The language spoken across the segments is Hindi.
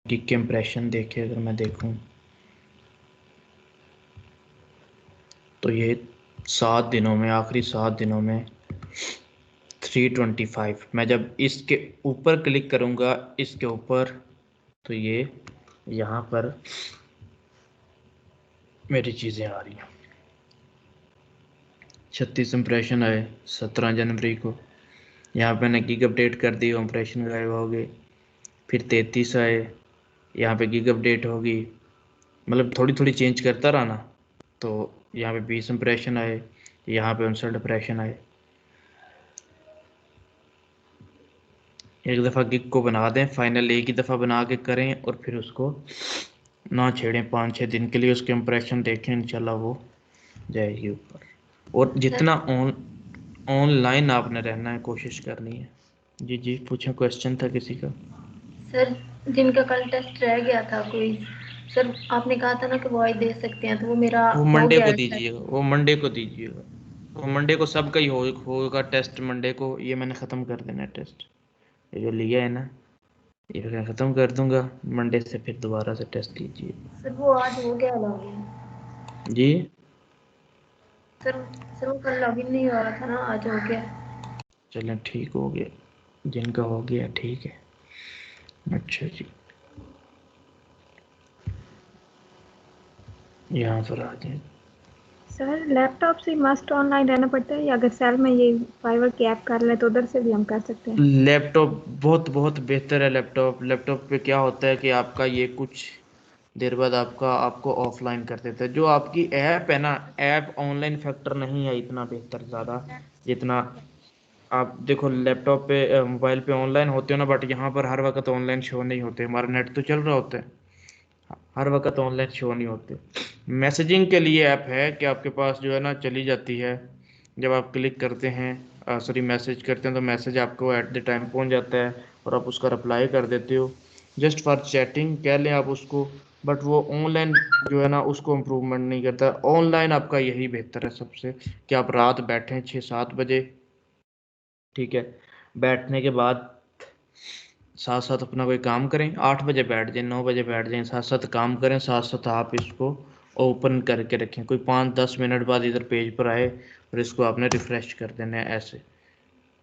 गिग के इम्प्रेशन देखे अगर मैं देखूं तो ये 7 दिनों में, आखिरी 7 दिनों में 325। मैं जब इसके ऊपर क्लिक करूंगा इसके ऊपर, तो ये यहाँ पर मेरी चीज़ें आ रही हैं। 36 इम्प्रेशन आए 17 जनवरी को। यहाँ पे मैंने गिग अपडेट कर दी, इम्प्रेशन गायब हो गए। फिर 33 आए, यहाँ पे गिग अपडेट होगी, मतलब थोड़ी थोड़ी चेंज करता रहा ना। तो यहाँ पे 20 इम्प्रेशन आए, यहाँ पे 59 इम्प्रेशन आए। एक दफ़ा गिग को बना दें, फाइनल एक ही दफ़ा बना के करें और फिर उसको ना छेड़ें। 5-6 दिन के लिए उसके इम्प्रेशन देखें, इंशाल्लाह वो जाएगी ऊपर। और सर जितना ऑनलाइन आपने रहना है, कोशिश करनी है। जी जी पूछें, क्वेश्चन था किसी का? सर जिनका कल टेस्ट रह गया था कोई, सर आपने कहा था ना कि वो आज दे सकते हैं, तो वो मेरा वो हो मंडे गया को है सर। दीजिएगा, वो मंडे को दीजिएगा। वो मंडे को सबका ही होगा टेस्ट मंडे को। ये मैंने ख़त्म कर देना है टेस्ट, ये जो लिया है ना, ये मैं ख़त्म कर दूंगा। मंडे से फिर दोबारा से टेस्ट कीजिए। सर वो आज हो गया लॉगिन। जी सर सर वो कल लॉगिन नहीं हो रहा था ना, आज हो गया। चलें, ठीक हो गया, जिनका हो गया ठीक है। अच्छा जी, यहाँ पर आ जाए। सर लैपटॉप से मस्ट ऑनलाइन रहना पड़ता है, या अगर सेल में ये फाइवर की ऐप कर ले तो उधर से भी हम कर सकते हैं? लैपटॉप बहुत बहुत बेहतर है। लैपटॉप पे क्या होता है कि आपका ये कुछ देर बाद आपको ऑफलाइन कर देता है। जो आपकी ऐप है ना, ऐप ऑनलाइन फैक्टर नहीं है इतना बेहतर ज़्यादा, जितना आप देखो लैपटॉप पे मोबाइल पे ऑनलाइन होते हो ना। बट यहाँ पर हर वक्त ऑनलाइन शो नहीं होते, हमारा नेट तो चल रहा होता है, हर वक्त ऑनलाइन शो नहीं होते। मैसेजिंग के लिए ऐप है कि आपके पास जो है ना चली जाती है, जब आप क्लिक करते हैं, सॉरी मैसेज करते हैं, तो मैसेज आपको एट द टाइम पहुंच जाता है और आप उसका रिप्लाई कर देते हो। जस्ट फॉर चैटिंग कह लें आप उसको। बट वो ऑनलाइन जो है ना उसको इम्प्रूवमेंट नहीं करता। ऑनलाइन आपका यही बेहतर है सबसे, कि आप रात बैठें 6-7 बजे, ठीक है, बैठने के बाद साथ साथ अपना कोई काम करें। 8 बजे बैठ जाएं, 9 बजे बैठ जाएं, साथ साथ काम करें, साथ साथ आप इसको ओपन करके रखें। कोई 5-10 मिनट बाद इधर पेज पर आए और इसको आपने रिफ़्रेश कर देना है ऐसे,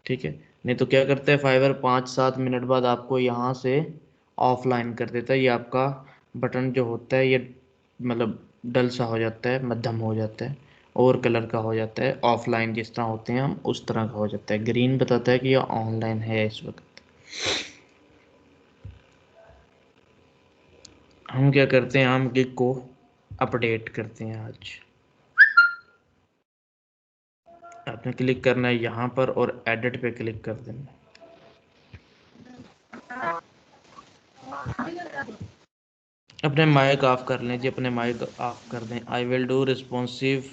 ठीक है। नहीं तो क्या करता है फाइवर, 5-7 मिनट बाद आपको यहाँ से ऑफलाइन कर देता है। ये आपका बटन जो होता है ये मतलब डल सा हो जाता है, मध्यम हो जाता है, और कलर का हो जाता है। ऑफलाइन जिस तरह होते हैं हम उस तरह का हो जाता है। ग्रीन बताता है कि ये ऑनलाइन है इस वक्त। हम क्या करते हैं, हम गिग को अपडेट करते हैं आज। आपने क्लिक करना है यहाँ पर और एडिट पे क्लिक कर देना है। अपने माइक ऑफ कर लें जी, अपने माइक ऑफ कर दें। I will do responsive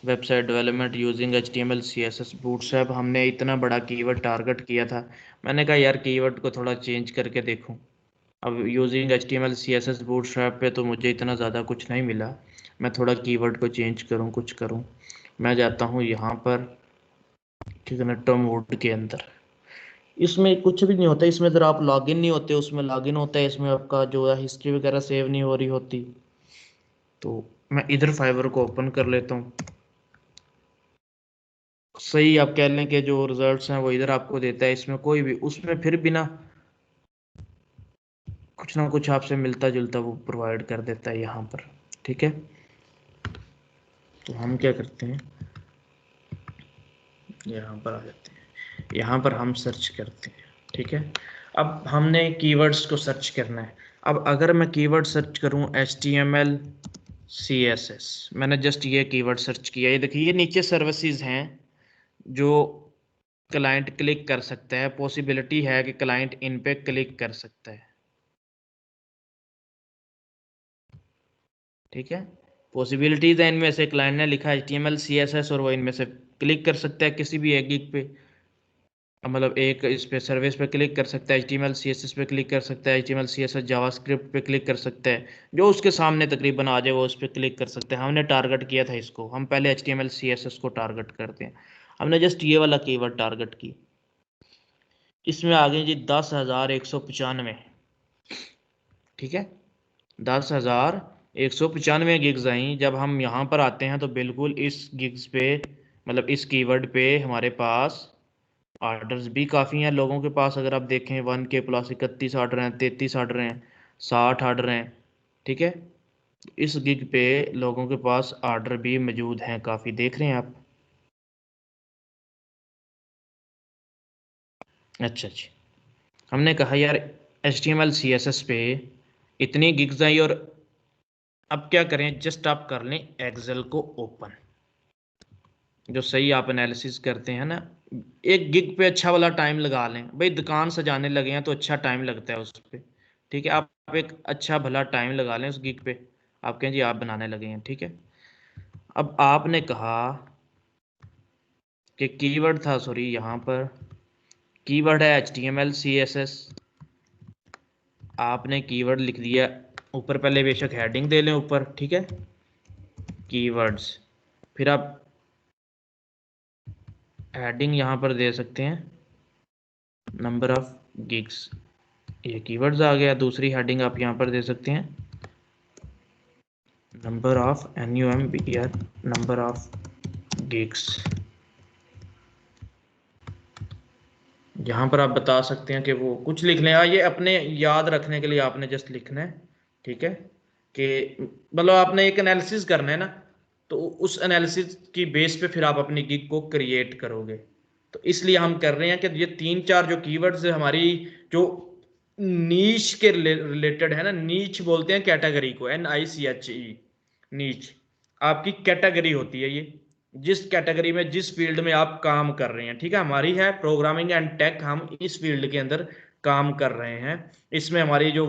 website development using HTML CSS bootstrap. हमने इतना बड़ा कीवर्ड टारगेट किया था, मैंने कहा यार कीवर्ड को थोड़ा चेंज करके देखूं। अब यूजिंग HTML CSS बूटस्ट्रैप पे तो मुझे इतना ज़्यादा कुछ नहीं मिला, मैं थोड़ा कीवर्ड को चेंज करूं, कुछ करूं। मैं जाता हूं यहाँ पर, ठीक है ना, टर्म वुड के अंदर। इसमें कुछ भी नहीं होता, इसमें अगर आप लॉगिन नहीं होते, उसमें लॉगिन होता है। इसमें आपका जो है हिस्ट्री वगैरह सेव नहीं हो रही होती। तो मैं इधर फाइवर को ओपन कर लेता हूँ। सही आप कह लें कि जो रिजल्ट्स हैं वो इधर आपको देता है, इसमें कोई भी, उसमें फिर भी ना कुछ आपसे मिलता जुलता वो प्रोवाइड कर देता है यहाँ पर, ठीक है। तो हम क्या करते हैं, यहाँ पर आ जाते हैं, यहाँ पर हम सर्च करते हैं, ठीक है। अब हमने कीवर्ड्स को सर्च करना है। अब अगर मैं कीवर्ड सर्च करूँ HTML CSS, मैंने जस्ट ये कीवर्ड सर्च किया, ये देखिए ये नीचे सर्विसेज हैं जो क्लाइंट क्लिक कर सकता है। पॉसिबिलिटी है कि क्लाइंट इन पे क्लिक कर सकता है, ठीक है। पॉसिबिलिटीज है इनमें से, क्लाइंट ने लिखा HTML CSS और वो इनमें से क्लिक कर सकता है किसी भी एक गिग पे, मतलब एक इस पे सर्विस पे क्लिक कर सकता है, HTML CSS पे क्लिक कर सकता है, HTML CSS जावास्क्रिप्ट पे क्लिक कर सकता है, जो उसके सामने तकरीबन आ जाए वो उस पर क्लिक कर सकते हैं। हमने टारगेट किया था इसको, हम पहले HTML CSS को टारगेट करते हैं। हमने जस्ट ये वाला कीवर्ड टारगेट की। इसमें आ गए जी 10,195, ठीक है, 10,195 गिग्स आई। जब हम यहाँ पर आते हैं तो बिल्कुल इस गिग्स पे, मतलब इस कीवर्ड पे हमारे पास ऑर्डर्स भी काफ़ी हैं लोगों के पास। अगर आप देखें 1K प्लस 31 ऑर्डर हैं, 33 ऑर्डर हैं, 60 ऑर्डर हैं। ठीक है, इस गिग पे लोगों के पास ऑर्डर भी मौजूद हैं काफ़ी, देख रहे हैं आप। अच्छा अच्छा, हमने कहा यार HTML CSS पे इतनी गिग्स आई, और अब क्या करें, जस्ट आप कर लें एक्सेल को ओपन। जो सही आप एनालिसिस करते हैं ना, एक गिग पे अच्छा वाला टाइम लगा लें भाई। दुकान सजाने लगे हैं तो अच्छा टाइम लगता है उस पर। ठीक है, आप एक अच्छा भला टाइम लगा लें उस गिग पे। आप कहें जी आप बनाने लगे हैं। ठीक है, अब आपने कहा कि कीवर्ड था, सॉरी यहाँ पर कीवर्ड है HTML CSS। आपने कीवर्ड लिख दिया ऊपर, पहले बेशक हेडिंग दे लें ऊपर। ठीक है, कीवर्ड्स, फिर आप हेडिंग यहाँ पर दे सकते हैं नंबर ऑफ गिग्स। ये कीवर्ड्स आ गया। दूसरी हेडिंग आप यहाँ पर दे सकते हैं number of NUMBR, number of gigs. यहाँ पर आप बता सकते हैं कि वो कुछ लिख लें। ये अपने याद रखने के लिए आपने जस्ट लिखना है। ठीक है, कि मतलब आपने एक एनालिसिस करना है ना, तो उस एनालिसिस की बेस पे फिर आप अपनी गिग को क्रिएट करोगे। तो इसलिए हम कर रहे हैं कि ये 3-4 जो कीवर्ड्स हमारी जो नीच के रिलेटेड है ना, नीच बोलते हैं कैटेगरी को, NICHE, नीच आपकी कैटेगरी होती है। ये जिस कैटेगरी में, जिस फील्ड में आप काम कर रहे हैं। ठीक है, हमारी है प्रोग्रामिंग एंड टेक, हम इस फील्ड के अंदर काम कर रहे हैं। इसमें हमारी जो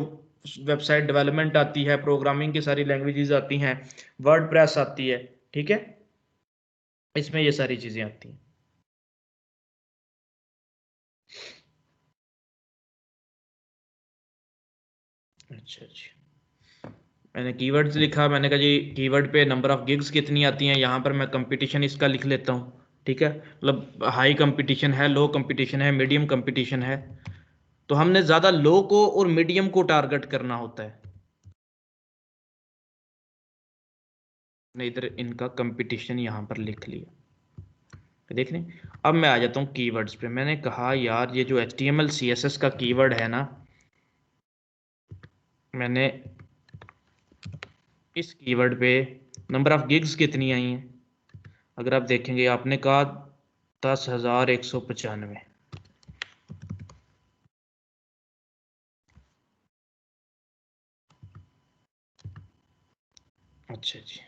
वेबसाइट डेवलपमेंट आती है, प्रोग्रामिंग की सारी लैंग्वेजेस आती हैं, वर्डप्रेस आती है। ठीक है, इसमें ये सारी चीजें आती हैं। अच्छा अच्छा, मैंने कीवर्ड्स लिखा। मैंने कहा जी कीवर्ड पे नंबर ऑफ गिग्स कितनी आती हैं। यहाँ पर मैं कंपटीशन इसका लिख लेता हूँ। ठीक है, मतलब हाई कंपटीशन है, लो कंपटीशन है, मीडियम कंपटीशन है। तो हमने ज़्यादा लो को और मीडियम को टारगेट करना होता है। मैंने इधर इनका कंपटीशन यहाँ पर लिख लिया, देख रहे हैं। अब मैं आ जाता हूँ कीवर्ड्स पे। मैंने कहा यार ये जो HTML CSS का कीवर्ड है ना, मैंने इस कीवर्ड पे नंबर ऑफ गिग्स कितनी आई हैं। अगर आप देखेंगे, आपने कहा 10,195। अच्छा जी,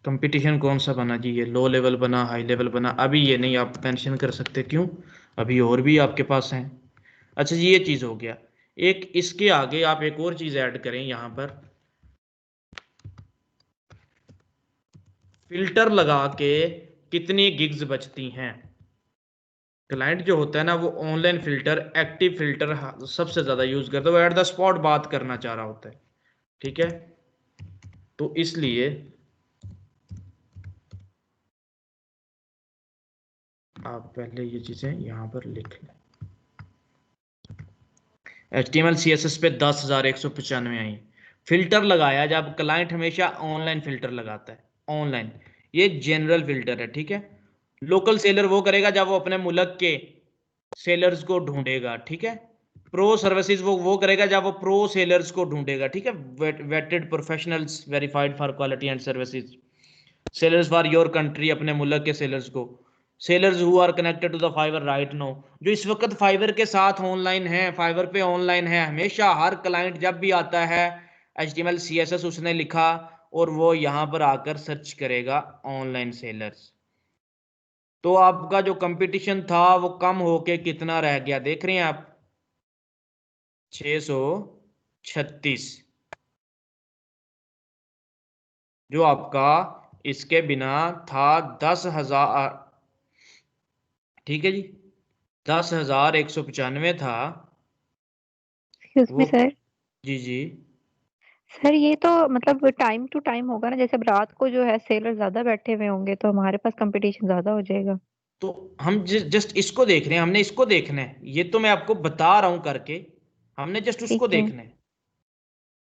कंपटीशन कौन सा बना जी? ये लो लेवल बना, हाई लेवल बना? अभी ये नहीं आप मेंशन कर सकते, क्यों? अभी और भी आपके पास हैं। अच्छा जी, ये चीज़ हो गया। एक इसके आगे आप एक और चीज़ ऐड करें यहाँ पर, फिल्टर लगा के कितनी गिग्स बचती हैं। क्लाइंट जो होता है ना, वो ऑनलाइन फिल्टर, एक्टिव फिल्टर सबसे ज़्यादा यूज़ करता है। वो एट द स्पॉट बात करना चाह रहा होता है। ठीक है, तो इसलिए आप पहले ये चीज़ें यहाँ पर लिख लें। HTML CSS पे 10,195 आई। फिल्टर लगाया जब, क्लाइंट हमेशा ऑनलाइन फिल्टर लगाता है, ऑनलाइन। ये जनरल फिल्टर है। ठीक है, लोकल सेलर वो करेगा जब वो अपने मुल्क के सेलर्स को ढूंढेगा। ठीक है, प्रो सर्विसेज वो करेगा जब वो प्रो सेलर्स को ढूंढेगा। ठीक है, vetted professionals, verified for quality and services, sellers for your country, अपने मुल्क के सेलर्स को। Sellers who are connected to the Fiverr right now, जो इस वक्त फाइवर के साथ ऑनलाइन है, फाइवर पे ऑनलाइन है। हमेशा हर क्लाइंट जब भी आता है HTML CSS उसने लिखा, और वो यहाँ पर आकर सर्च करेगा ऑनलाइन सेलर्स। तो आपका जो कंपटीशन था वो कम होके कितना रह गया, देख रहे हैं आप? 636, जो आपका इसके बिना था 10,000। ठीक है जी, 10,195 था एक्सक्यूज मी वो। सर। जी जी, सर ये तो मतलब टाइम टू टाइम होगा ना, जैसे अब रात को जो है सेलर ज्यादा बैठे हुए होंगे तो हमारे पास कंपटीशन ज्यादा हो जाएगा। तो हम जस्ट इसको देख रहे हैं, हमने इसको देखना है, ये तो मैं आपको बता रहा हूं करके, हमने जस्ट उसको ठीक है। देखना है।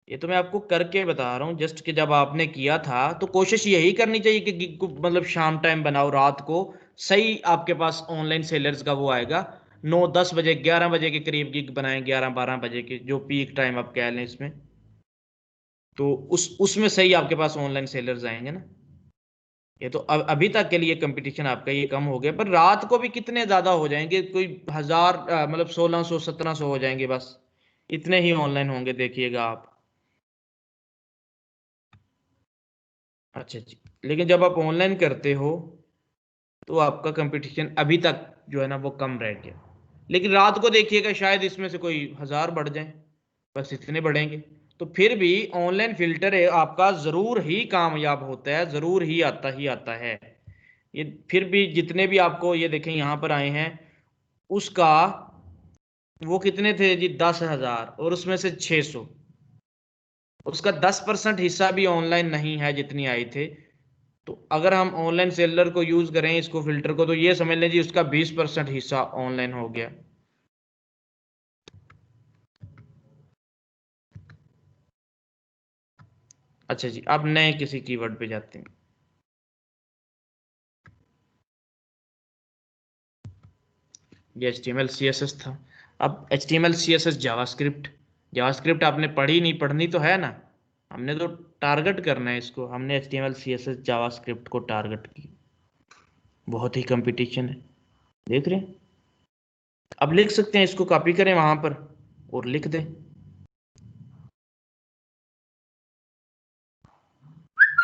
ये तो मैं आपको करके बता रहा हूँ जस्ट कि जब आपने किया था तो कोशिश यही करनी चाहिए कि गिग को मतलब शाम टाइम बनाओ, रात को सही आपके पास ऑनलाइन सेलर्स का वो आएगा। 9-10 बजे 11 बजे के करीब गिग बनाएं, 11-12 बजे के जो पीक टाइम आप कह लें इसमें, तो उसमें सही आपके पास ऑनलाइन सेलर्स आएंगे ना। ये तो अभी तक के लिए कंपटीशन आपका ये कम हो गया, पर रात को भी कितने ज्यादा हो जाएंगे, कोई 1000 मतलब 1600-1700 हो जाएंगे बस, इतने ही ऑनलाइन होंगे देखिएगा आप। अच्छा जी, लेकिन जब आप ऑनलाइन करते हो तो आपका कंपटीशन अभी तक जो है ना वो कम रह गया, लेकिन रात को देखिएगा शायद इसमें से कोई 1000 बढ़ जाए, बस इतने बढ़ेंगे। तो फिर भी ऑनलाइन फिल्टर है आपका जरूर ही कामयाब होता है, जरूर ही आता है। ये फिर भी जितने भी आपको ये देखें यहाँ पर आए हैं, उसका वो कितने थे जी, 10,000, और उसमें से 600, उसका 10% हिस्सा भी ऑनलाइन नहीं है जितनी आई थे। तो अगर हम ऑनलाइन सेलर को यूज करें इसको फिल्टर को, तो ये समझ लें जी उसका 20% हिस्सा ऑनलाइन हो गया। अच्छा जी, अब नए किसी कीवर्ड पे जाते हैं। ये HTML CSS था। अब HTML CSS जावास्क्रिप्ट, जावास्क्रिप्ट आपने पढ़ी नहीं, पढ़नी तो है ना, हमने तो टारगेट करना है इसको, हमने HTML CSS जावास्क्रिप्ट को टारगेट की। बहुत ही कंपटीशन है, देख रहे हैं। अब लिख सकते हैं, इसको कॉपी करें वहां पर और लिख दें,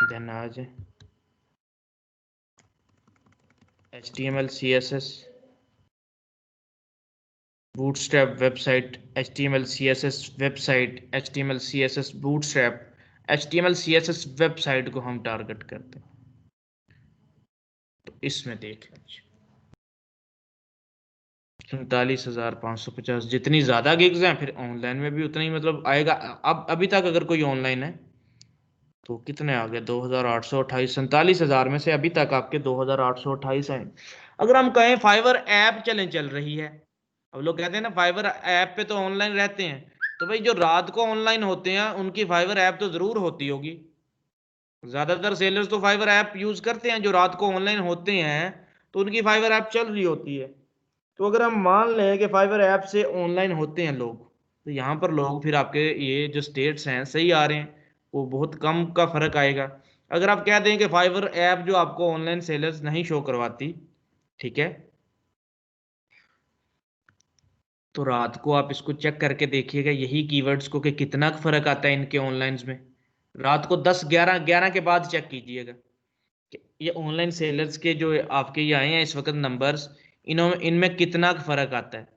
देन आ जाए HTML CSS bootstrap website, HTML CSS website, HTML CSS bootstrap, HTML CSS website को हम टारगेट करते हैं। तो इसमें देख लीजिए 47,550, जितनी ज्यादा गिग्स हैं फिर ऑनलाइन में भी उतना ही मतलब आएगा। अब अभी तक अगर कोई ऑनलाइन है तो कितने आ गए, 2,828, 47,000 में से अभी तक आपके 2,828 हैं। अगर हम कहें फाइवर ऐप चल रही है, अब लोग कहते हैं ना फाइवर ऐप पे तो ऑनलाइन रहते हैं, तो भाई जो रात को ऑनलाइन होते हैं उनकी फाइवर ऐप तो जरूर होती होगी। ज्यादातर सेलर्स तो फाइवर ऐप यूज करते हैं, जो रात को ऑनलाइन होते हैं तो उनकी फाइवर ऐप चल रही होती है। तो अगर हम मान लें कि फाइवर ऐप से ऑनलाइन होते हैं लोग, तो यहाँ पर लोग फिर आपके ये जो स्टेट्स हैं सही आ रहे हैं, वो बहुत कम का फर्क आएगा। अगर आप कह दें कि फाइवर ऐप जो आपको ऑनलाइन सेलर्स नहीं शो करवाती, ठीक है, तो रात को आप इसको चेक करके देखिएगा यही कीवर्ड्स को कि कितना फर्क आता है इनके ऑनलाइन में। रात को 10-11 के बाद चेक कीजिएगा कि ये ऑनलाइन सेलर्स के जो आपके ये आए हैं इस वक्त नंबर्स, इनमें कितना फर्क आता है।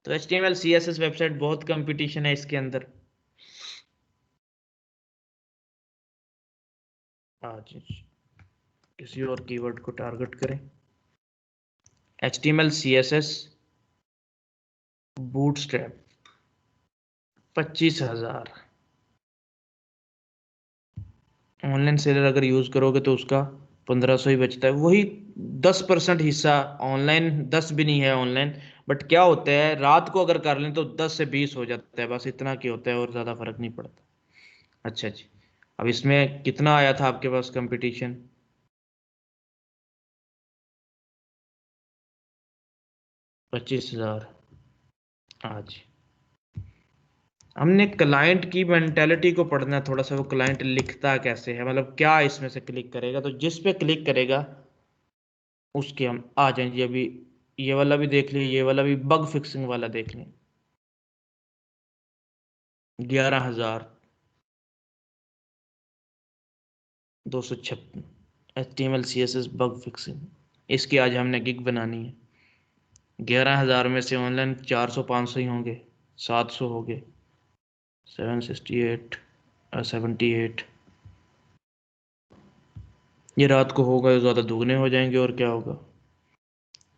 तो HTML CSS वेबसाइट बहुत कंपटीशन है इसके अंदर। आज किसी और कीवर्ड को टारगेट करें, HTML CSS bootstrap 25,000, online seller अगर यूज करोगे तो उसका 1,500 ही बचता है, वही 10% हिस्सा ऑनलाइन, 10 भी नहीं है ऑनलाइन। बट क्या होता है रात को अगर कर लें तो 10 से 20 हो जाता है, बस इतना की होता है और ज्यादा फर्क नहीं पड़ता। अच्छा जी, अब इसमें कितना आया था आपके पास कंपटीशन, 25,000। आज हमने क्लाइंट की मेंटेलिटी को पढ़ना है थोड़ा सा, वो क्लाइंट लिखता कैसे है, मतलब क्या इसमें से क्लिक करेगा, तो जिस पे क्लिक करेगा उसके हम आ जाएंगे। अभी ये वाला भी देख लिए, ये वाला भी बग फिक्सिंग वाला देख लें, 11,256 HTML CSS बग फिक्सिंग, इसकी आज हमने गिग बनानी है। 11,000 में से ऑनलाइन 400-500 ही होंगे, 700 हो गए, 768 ये रात को होगा तो ज़्यादा दुगने हो जाएंगे और क्या होगा।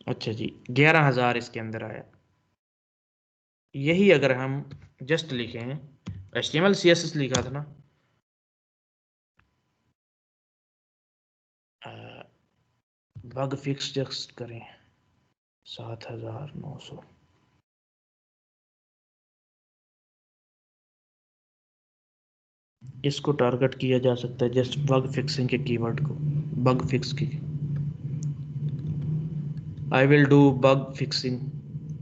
अच्छा जी, 11,000 इसके अंदर आया। यही अगर हम जस्ट लिखें, HTML CSS लिखा था ना, बग फिक्स टेक्स्ट करें 7900। इसको टारगेट किया जा सकता है जस्ट बग फिक्सिंग के कीवर्ड को, बग फिक्स की। I will do bug fixing,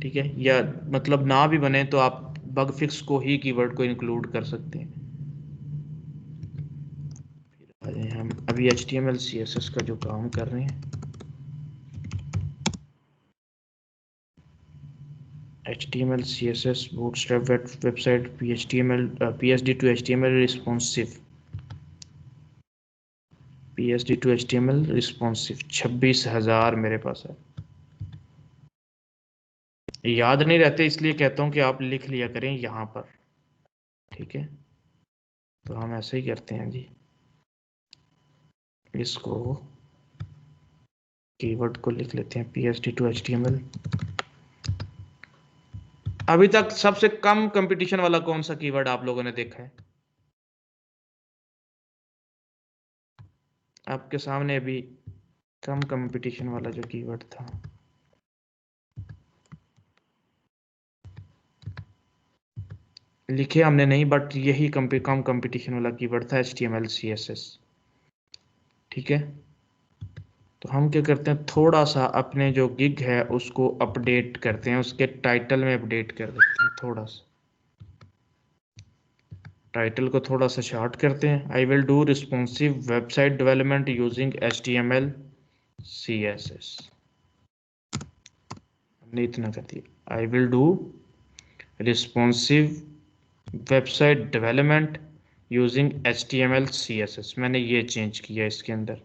ठीक है, या मतलब ना भी बने तो आप बग फिक्स को ही कीवर्ड को इंक्लूड कर सकते हैं। हम अभी HTML CSS का जो काम कर रहे हैं, HTML CSS bootstrap website PSD to HTML responsive, PSD to HTML responsive 26,000 मेरे पास है। याद नहीं रहते इसलिए कहता हूँ कि आप लिख लिया करें यहाँ पर, ठीक है। तो हम ऐसे ही करते हैं जी, इसको कीवर्ड को लिख लेते हैं PSD to HTML। अभी तक सबसे कम कंपटीशन वाला कौन सा कीवर्ड आप लोगों ने देखा है? आपके सामने अभी कम कंपटीशन वाला जो कीवर्ड था, लिखे हमने नहीं, बट यही कम कंपटीशन वाला कीवर्ड था HTML CSS, ठीक है। तो हम क्या करते हैं, थोड़ा सा अपने जो गिग है उसको अपडेट करते हैं, उसके टाइटल में अपडेट कर देते हैं, थोड़ा सा टाइटल को थोड़ा सा शॉर्ट करते हैं। I will do responsive website development using HTML CSS, हमने इतना कर दिया। I will do responsive website development using HTML CSS, मैंने ये चेंज किया इसके अंदर।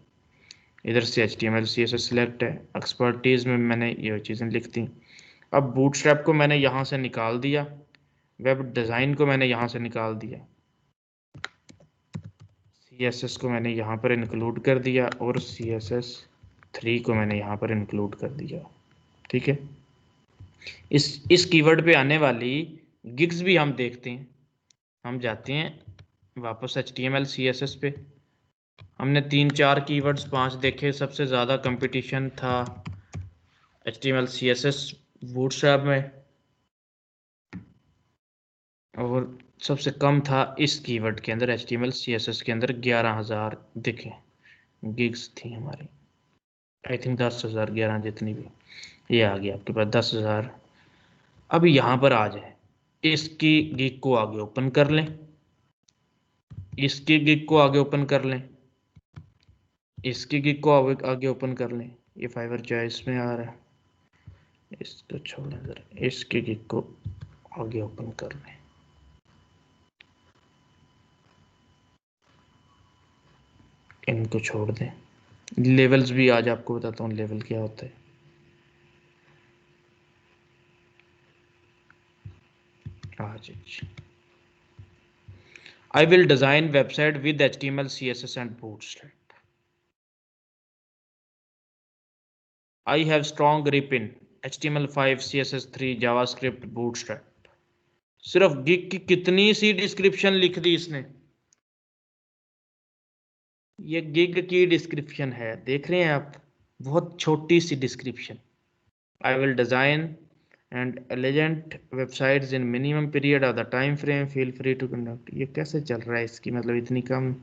इधर से HTML CSS सिलेक्ट है, एक्सपर्टीज में मैंने ये चीज़ें लिख दी। अब बूटस्ट्रैप को मैंने यहाँ से निकाल दिया, वेब डिज़ाइन को मैंने यहाँ से निकाल दिया, CSS को मैंने यहाँ पर इंक्लूड कर दिया, और CSS3 को मैंने यहाँ पर इंक्लूड कर दिया, ठीक है। इस कीवर्ड पे आने वाली गिग्स भी हम देखते हैं। हम जाते हैं वापस HTML CSS पे, हमने 3-4 कीवर्ड्स 5 देखे। सबसे ज़्यादा कंपटीशन था HTML CSS बूटस्ट्रैप में, और सबसे कम था इस कीवर्ड के अंदर HTML CSS के अंदर। 11,000 दिखे गिग्स थी हमारी, आई थिंक 10,000 11 जितनी भी, ये आ गया आपके पास 10,000। अब यहाँ पर आ जाए, इसकी गिग को आगे ओपन कर लें, इसकी गिग को आगे ओपन कर लें, इसकी गिग को आगे ओपन कर लें। ये फाइवर चॉइस में आ रहा है, इसको छोड़ें जरा, इसकी गिग को आगे ओपन कर लें, इनको छोड़ दें। लेवल्स भी आज आपको बताता हूँ लेवल क्या होता है। आज I will design website with HTML CSS and Bootstrap. I have strong grip in HTML5 CSS3 JavaScript Bootstrap। सिर्फ गिग की कितनी सी डिस्क्रिप्शन लिख दी इसने, ये गिग की डिस्क्रिप्शन है, देख रहे हैं आप, बहुत छोटी सी description. I will design and elegant websites in minimum period of the time frame, feel free to conduct। ये कैसे चल रहा है इसकी, मतलब इतनी कम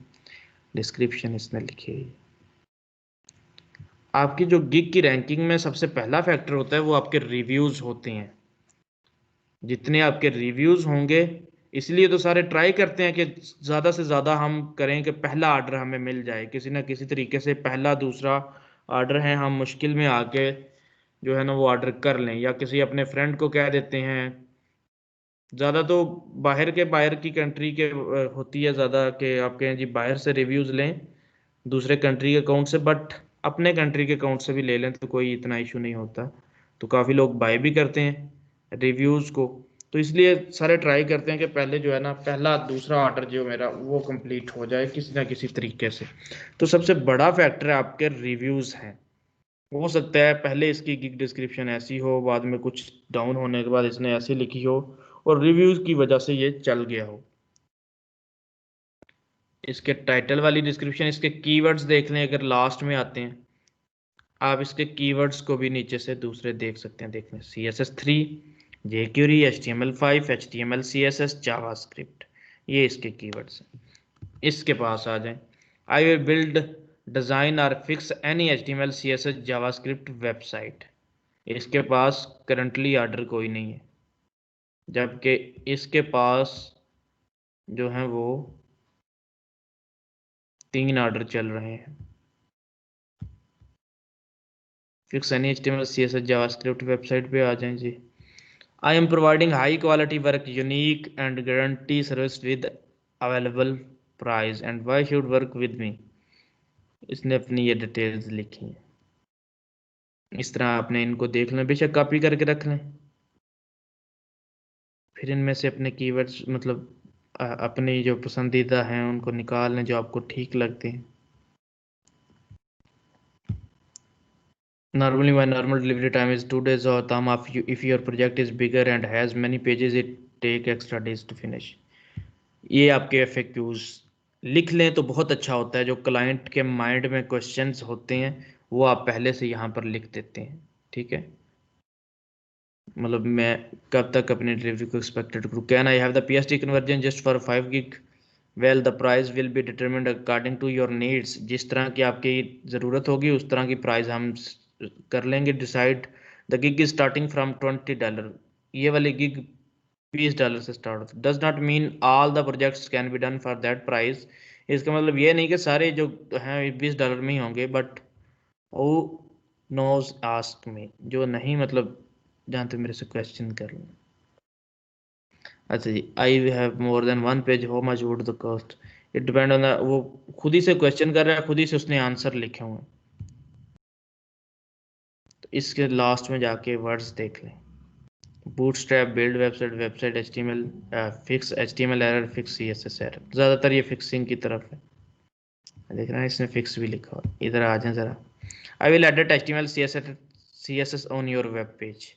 डिस्क्रिप्शन इसने लिखी है। आपकी जो गिग की रैंकिंग में सबसे पहला फैक्टर होता है वो आपके रिव्यूज़ होते हैं। जितने आपके रिव्यूज़ होंगे, इसलिए तो सारे ट्राई करते हैं कि ज़्यादा से ज़्यादा हम करें कि पहला ऑर्डर हमें मिल जाए किसी ना किसी तरीके से। पहला दूसरा ऑर्डर है, हम मुश्किल में आके जो है ना वो ऑर्डर कर लें, या किसी अपने फ्रेंड को कह देते हैं। ज़्यादा तो बाहर की कंट्री के होती है ज़्यादा, कि आप कहें जी बाहर से रिव्यूज़ लें दूसरे कंट्री के अकाउंट से, बट अपने कंट्री के अकाउंट से भी ले लें तो कोई इतना इशू नहीं होता। तो काफ़ी लोग बाय भी करते हैं रिव्यूज़ को, तो इसलिए सारे ट्राई करते हैं कि पहले जो है ना पहला दूसरा ऑर्डर जो मेरा वो कंप्लीट हो जाए किसी ना किसी तरीके से। तो सबसे बड़ा फैक्टर आपके रिव्यूज़ हैं। हो सकता है पहले इसकी गिग डिस्क्रिप्शन ऐसी हो, बाद में कुछ डाउन होने के बाद इसने ऐसी लिखी हो, और रिव्यूज़ की वजह से ये चल गया हो। इसके टाइटल वाली डिस्क्रिप्शन, इसके कीवर्ड्स देख लें अगर लास्ट में आते हैं, आप इसके कीवर्ड्स को भी नीचे से दूसरे देख सकते हैं, देखने CSS3, jQuery, HTML5, HTML, CSS, JavaScript, ये इसके कीवर्ड्स हैं। इसके पास आ जाएं, आई विल बिल्ड, डिज़ाइन और fix any HTML, CSS, JavaScript website. इसके पास करंटली ऑर्डर कोई नहीं है, जबकि इसके पास जो है वो 3 ऑर्डर चल रहे हैं। Fix any HTML, CSS, JavaScript website पे आ जाएं जी। I am providing high quality work, unique and guarantee service with available price, and why should work with me? इसने अपनी ये डिटेल्स लिखी हैं। इस तरह आपने इनको देख लें, बेशक कॉपी करके रख लें, फिर इनमें से अपने कीवर्ड्स मतलब अपनी जो पसंदीदा हैं उनको निकाल लें जो आपको ठीक लगते हैं। Normally my normal delivery time is 2 days, or time of you if your project is bigger and has many pages it take extra days to finish। ये आपके FAQs लिख लें तो बहुत अच्छा होता है। जो क्लाइंट के माइंड में क्वेश्चंस होते हैं वो आप पहले से यहाँ पर लिख देते हैं, ठीक है। मतलब मैं कब तक अपनी डिलीवरी को एक्सपेक्टेड करूँ। Can I have the PST conversion just for 5 gig? Well the price will be determined according to your needs. जिस तरह की आपकी ज़रूरत होगी उस तरह की प्राइस हम कर लेंगे decide. The gig is starting from $20। ये वाली गिग $20 से स्टार्ट होता है। Does not mean all the projects can be done for that price. इसका मतलब ये नहीं कि सारे जो हैं $20 में ही होंगे, बट वो नोज आस्क में, जो नहीं मतलब जहाँ तक मेरे से क्वेश्चन कर लें। अच्छा जी, I have more than 1 page, how much would the cost? It depend on the, वो खुद ही से क्वेश्चन कर रहा है, खुद ही से उसने आंसर लिखे हुए हैं। तो इसके लास्ट में जाके वर्ड्स देख लें, bootstrap, build website, website HTML, fix HTML error, fix CSS error. ज़्यादातर ये फिक्सिंग की तरफ है, देख रहे हैं इसने फिक्स भी लिखा हुआ। इधर आ जाए ज़रा। I will edit HTML CSS on your web page.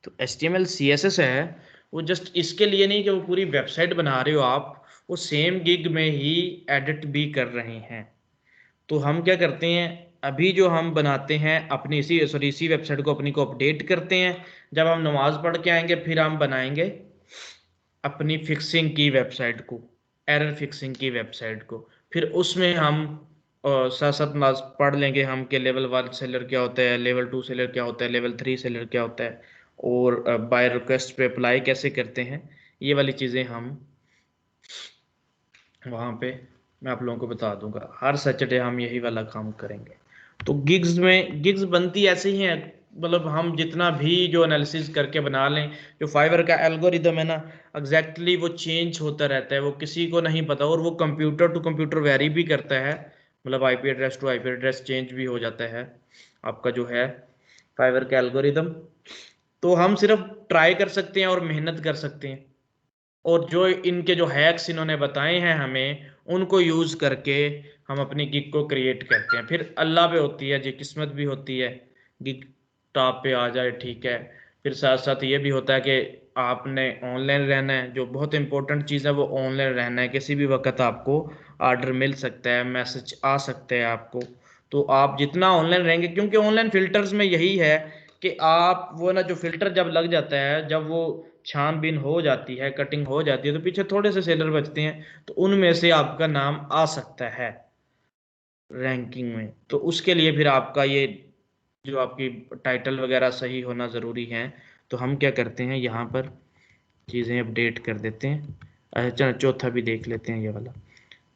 तो HTML CSS है वो जस्ट इसके लिए नहीं कि वो पूरी वेबसाइट बना रहे हो आप, वो सेम गिग में ही एडिट भी कर रहे हैं। तो हम क्या करते हैं, अभी जो हम बनाते हैं अपनी इसी वेबसाइट को अपनी को अपडेट करते हैं। जब हम नमाज पढ़ के आएंगे फिर हम बनाएंगे अपनी फिक्सिंग की वेबसाइट को, एरर फिक्सिंग की वेबसाइट को। फिर उसमें हम साथ साथ नमाज पढ़ लेंगे हम कि लेवल 1 सेलर क्या होता है, लेवल 2 सेलर क्या होता है, लेवल 3 सेलर क्या होता है, और बाय रिक्वेस्ट पे अप्लाई कैसे करते हैं। ये वाली चीज़ें हम वहाँ पे मैं आप लोगों को बता दूंगा। हर सैटरडे हम यही वाला काम करेंगे। तो गिग्स बनती ऐसे ही हैं, मतलब हम जितना भी जो एनालिसिस करके बना लें, जो फाइवर का एल्गोरिदम है ना, एग्जैक्टली वो चेंज होता रहता है, वो किसी को नहीं पता, और वो कंप्यूटर टू कंप्यूटर वेरी भी करता है। मतलब IP address to IP address change भी हो जाता है आपका जो है फाइवर का एल्गोरिदम। तो हम सिर्फ ट्राई कर सकते हैं और मेहनत कर सकते हैं, और जो इनके जो हैक्स इन्होंने बताए हैं हमें उनको यूज करके हम अपनी गिग को क्रिएट करते हैं। फिर अल्लाह पे होती है जी, किस्मत भी होती है, गिग टॉप पे आ जाए, ठीक है। फिर साथ साथ ये भी होता है कि आपने ऑनलाइन रहना है, जो बहुत इंपॉर्टेंट चीज़ है वो ऑनलाइन रहना है। किसी भी वक्त आपको ऑर्डर मिल सकता है, मैसेज आ सकता है आपको। तो आप जितना ऑनलाइन रहेंगे, क्योंकि ऑनलाइन फिल्टर्स में यही है कि आप वो ना, जो फिल्टर जब लग जाता है, जब वो छानबीन हो जाती है, कटिंग हो जाती है, तो पीछे थोड़े से सेलर बचते हैं, तो उनमें से आपका नाम आ सकता है रैंकिंग में। तो उसके लिए फिर आपका ये जो आपकी टाइटल वगैरह सही होना ज़रूरी है। तो हम क्या करते हैं, यहाँ पर चीज़ें अपडेट कर देते हैं। अच्छा, चौथा भी देख लेते हैं, ये वाला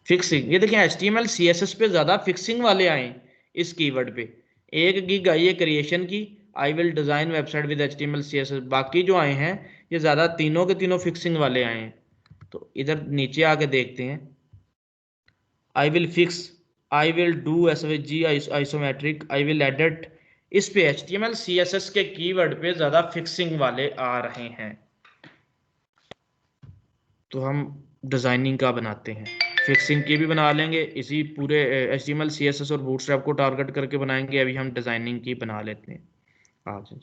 फिक्सिंग। ये देखिए HTML CSS पे ज़्यादा फिक्सिंग वाले आए इस कीवर्ड पे। एक गिग आई है क्रिएशन की, I will design website with HTML CSS। बाकी जो आए हैं ये ज़्यादा तीनों के तीनों फिक्सिंग वाले आए हैं। तो इधर नीचे आके देखते हैं, I will fix, I will do SVG isometric, I will edit. इस पे HTML CSS के कीवर्ड पे ज़्यादा फिक्सिंग वाले आ रहे हैं। तो हम डिज़ाइनिंग का बनाते हैं, फिक्सिंग की भी बना लेंगे, इसी पूरे HTML CSS और बूटस्ट्रैप को टारगेट करके बनाएंगे। अभी हम डिज़ाइनिंग की बना लेते हैं। आज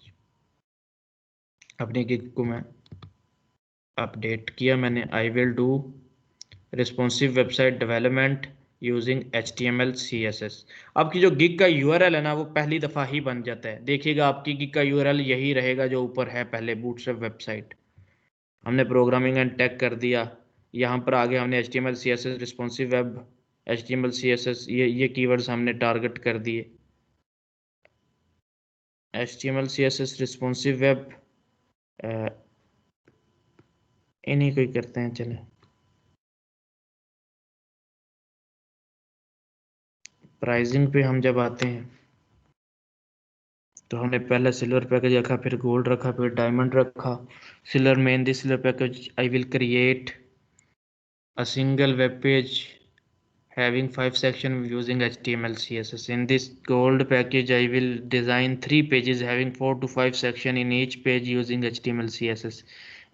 अपनी गिग को मैं अपडेट किया मैंने, I will do responsive website development, using HTML CSS। आपकी जो गिग का URL है ना वो पहली दफ़ा ही बन जाता है। देखिएगा आपकी गिग का URL यही रहेगा जो ऊपर है पहले बूटस्ट्रैप वेबसाइट। हमने प्रोग्रामिंग एंड टेक कर दिया, यहाँ पर आगे हमने HTML CSS responsive web HTML CSS ये कीवर्ड्स हमने टारगेट कर दिए। HTML CSS रिस्पॉन्सिव वेब इन्हीं को ही करते हैं। चले प्राइसिंग पे हम जब आते हैं तो हमने पहले सिल्वर पैकेज रखा, फिर गोल्ड रखा, फिर डायमंड रखा। सिल्वर में in this silver package I will create a single web page having 5 sections using HTML CSS. In this gold package I will design 3 pages having 4 to 5 sections in each page using HTML CSS.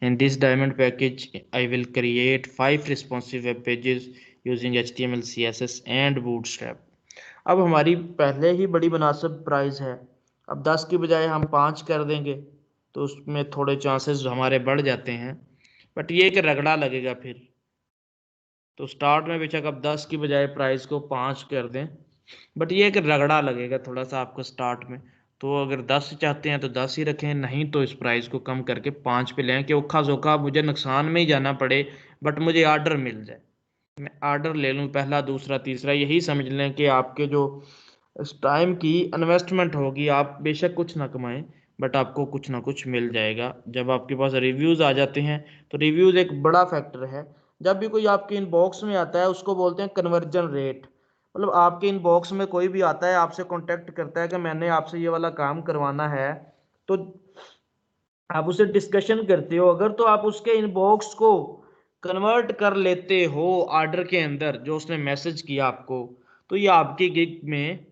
In this diamond package I will create 5 responsive web pages using HTML CSS and Bootstrap. अब हमारी पहले ही बड़ी मुनासिब प्राइस है, अब 10 की बजाय हम 5 कर देंगे तो उसमें थोड़े चांसेस हमारे बढ़ जाते हैं, बट ये कि रगड़ा लगेगा फिर। तो स्टार्ट में बेशक अब 10 की बजाय प्राइस को 5 कर दें, बट ये कि रगड़ा लगेगा थोड़ा सा आपको स्टार्ट में। तो अगर 10 चाहते हैं तो 10 ही रखें, नहीं तो इस प्राइस को कम करके 5 पे लें कि औखा सौखा मुझे नुकसान में ही जाना पड़े बट मुझे आर्डर मिल जाए। मैं आर्डर ले लूँ पहला दूसरा तीसरा, यही समझ लें कि आपके जो इस टाइम की इन्वेस्टमेंट होगी, आप बेशक कुछ ना कमाएं बट आपको कुछ ना कुछ मिल जाएगा। जब आपके पास रिव्यूज़ आ जाते हैं तो रिव्यूज़ एक बड़ा फैक्टर है। जब भी कोई आपके इनबॉक्स में आता है उसको बोलते हैं कन्वर्जन रेट। मतलब आपके इनबॉक्स में कोई भी आता है आपसे कांटेक्ट करता है कि मैंने आपसे ये वाला काम करवाना है, तो आप उससे डिस्कशन करते हो, अगर तो आप उसके इनबॉक्स को कन्वर्ट कर लेते हो ऑर्डर के अंदर जो उसने मैसेज किया आपको, तो ये आपकी गिग में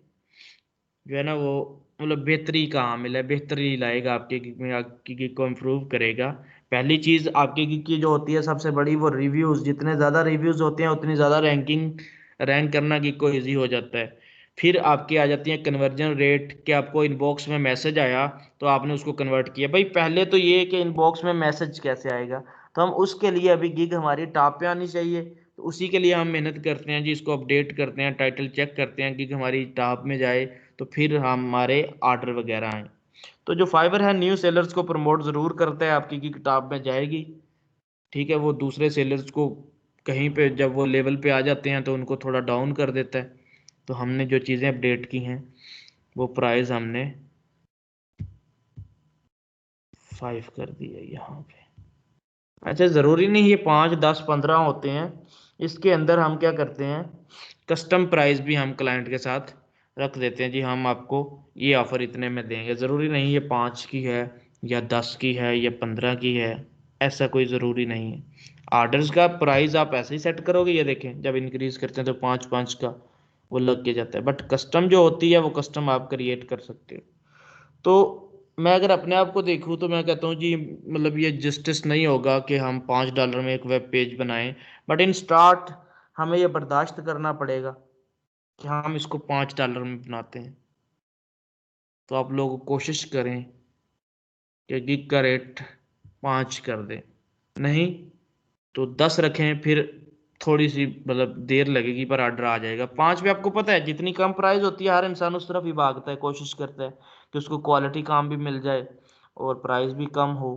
जो है ना वो मतलब बेहतरी का आमिल है, बेहतरी लाएगा आपके गिग में, आपकी गिग को इम्प्रूव करेगा। पहली चीज़ आपकी गिग की जो होती है सबसे बड़ी वो रिव्यूज़, जितने ज़्यादा रिव्यूज़ होते हैं उतनी ज़्यादा रैंक करना गिग को ईजी हो जाता है। फिर आपकी आ जाती है कन्वर्जन रेट, कि आपको इनबॉक्स में मैसेज आया तो आपने उसको कन्वर्ट किया। भाई पहले तो ये कि इनबॉक्स में मैसेज कैसे आएगा, तो हम उसके लिए अभी गिग हमारी टॉप पे आनी चाहिए, तो उसी के लिए हम मेहनत करते हैं जी, इसको अपडेट करते हैं, टाइटल चेक करते हैं, गिग हमारी टॉप में जाए तो फिर हमारे ऑर्डर वगैरह आए। तो जो फाइवर है न्यू सेलर्स को प्रमोट ज़रूर करता है, आपकी गिग टॉप में जाएगी, ठीक है। वो दूसरे सेलर्स को कहीं पे जब वो लेवल पे आ जाते हैं तो उनको थोड़ा डाउन कर देता है। तो हमने जो चीज़ें अपडेट की हैं वो प्राइस हमने 5 कर दी है यहाँ पे। अच्छा, ज़रूरी नहीं ये 5 10 15 होते हैं, इसके अंदर हम क्या करते हैं कस्टम प्राइस भी हम क्लाइंट के साथ रख देते हैं जी, हम आपको ये ऑफ़र इतने में देंगे। ज़रूरी नहीं ये 5 की है या 10 की है या 15 की है, ऐसा कोई ज़रूरी नहीं है। ऑर्डर्स का प्राइस आप ऐसे ही सेट करोगे, ये देखें जब इंक्रीज़ करते हैं तो 5 5 का वो लग के जाता है, बट कस्टम जो होती है वो कस्टम आप क्रिएट कर सकते हो। तो मैं अगर अपने आप को देखूँ तो मैं कहता हूँ जी मतलब ये जस्टिस नहीं होगा कि हम $5 में एक वेब पेज बनाएं, बट इन स्टार्ट हमें ये बर्दाश्त करना पड़ेगा कि हम इसको $5 में बनाते हैं। तो आप लोग कोशिश करें कि गिग का रेट 5 कर दें, नहीं तो 10 रखें, फिर थोड़ी सी मतलब देर लगेगी पर ऑर्डर आ जाएगा। 5 पे आपको पता है जितनी कम प्राइस होती है हर इंसान उस तरफ ही भागता है, कोशिश करता है कि उसको क्वालिटी काम भी मिल जाए और प्राइस भी कम हो,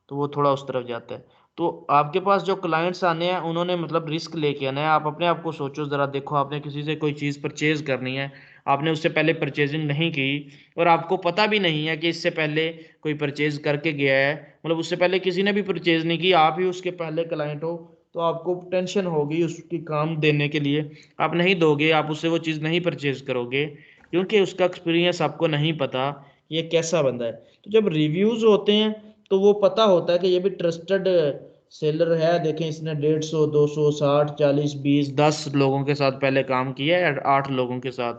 तो वो थोड़ा उस तरफ जाता है। तो आपके पास जो क्लाइंट्स आने हैं उन्होंने मतलब रिस्क लेके आना है। आप अपने आप को सोचो ज़रा, देखो आपने किसी से कोई चीज़ परचेज़ करनी है, आपने उससे पहले परचेजिंग नहीं की और आपको पता भी नहीं है कि इससे पहले कोई परचेज़ करके गया है, मतलब उससे पहले किसी ने भी परचेज़ नहीं की, आप ही उसके पहले क्लाइंट हो, तो आपको टेंशन होगी उसकी काम देने के लिए, आप नहीं दोगे, आप उससे वो चीज़ नहीं परचेज़ करोगे क्योंकि उसका एक्सपीरियंस आपको नहीं पता ये कैसा बंदा है। तो जब रिव्यूज़ होते हैं तो वो पता होता है कि ये भी ट्रस्टेड सेलर है, देखें इसने 150 200 60 40 20 10 लोगों के साथ पहले काम किया है, 8 लोगों के साथ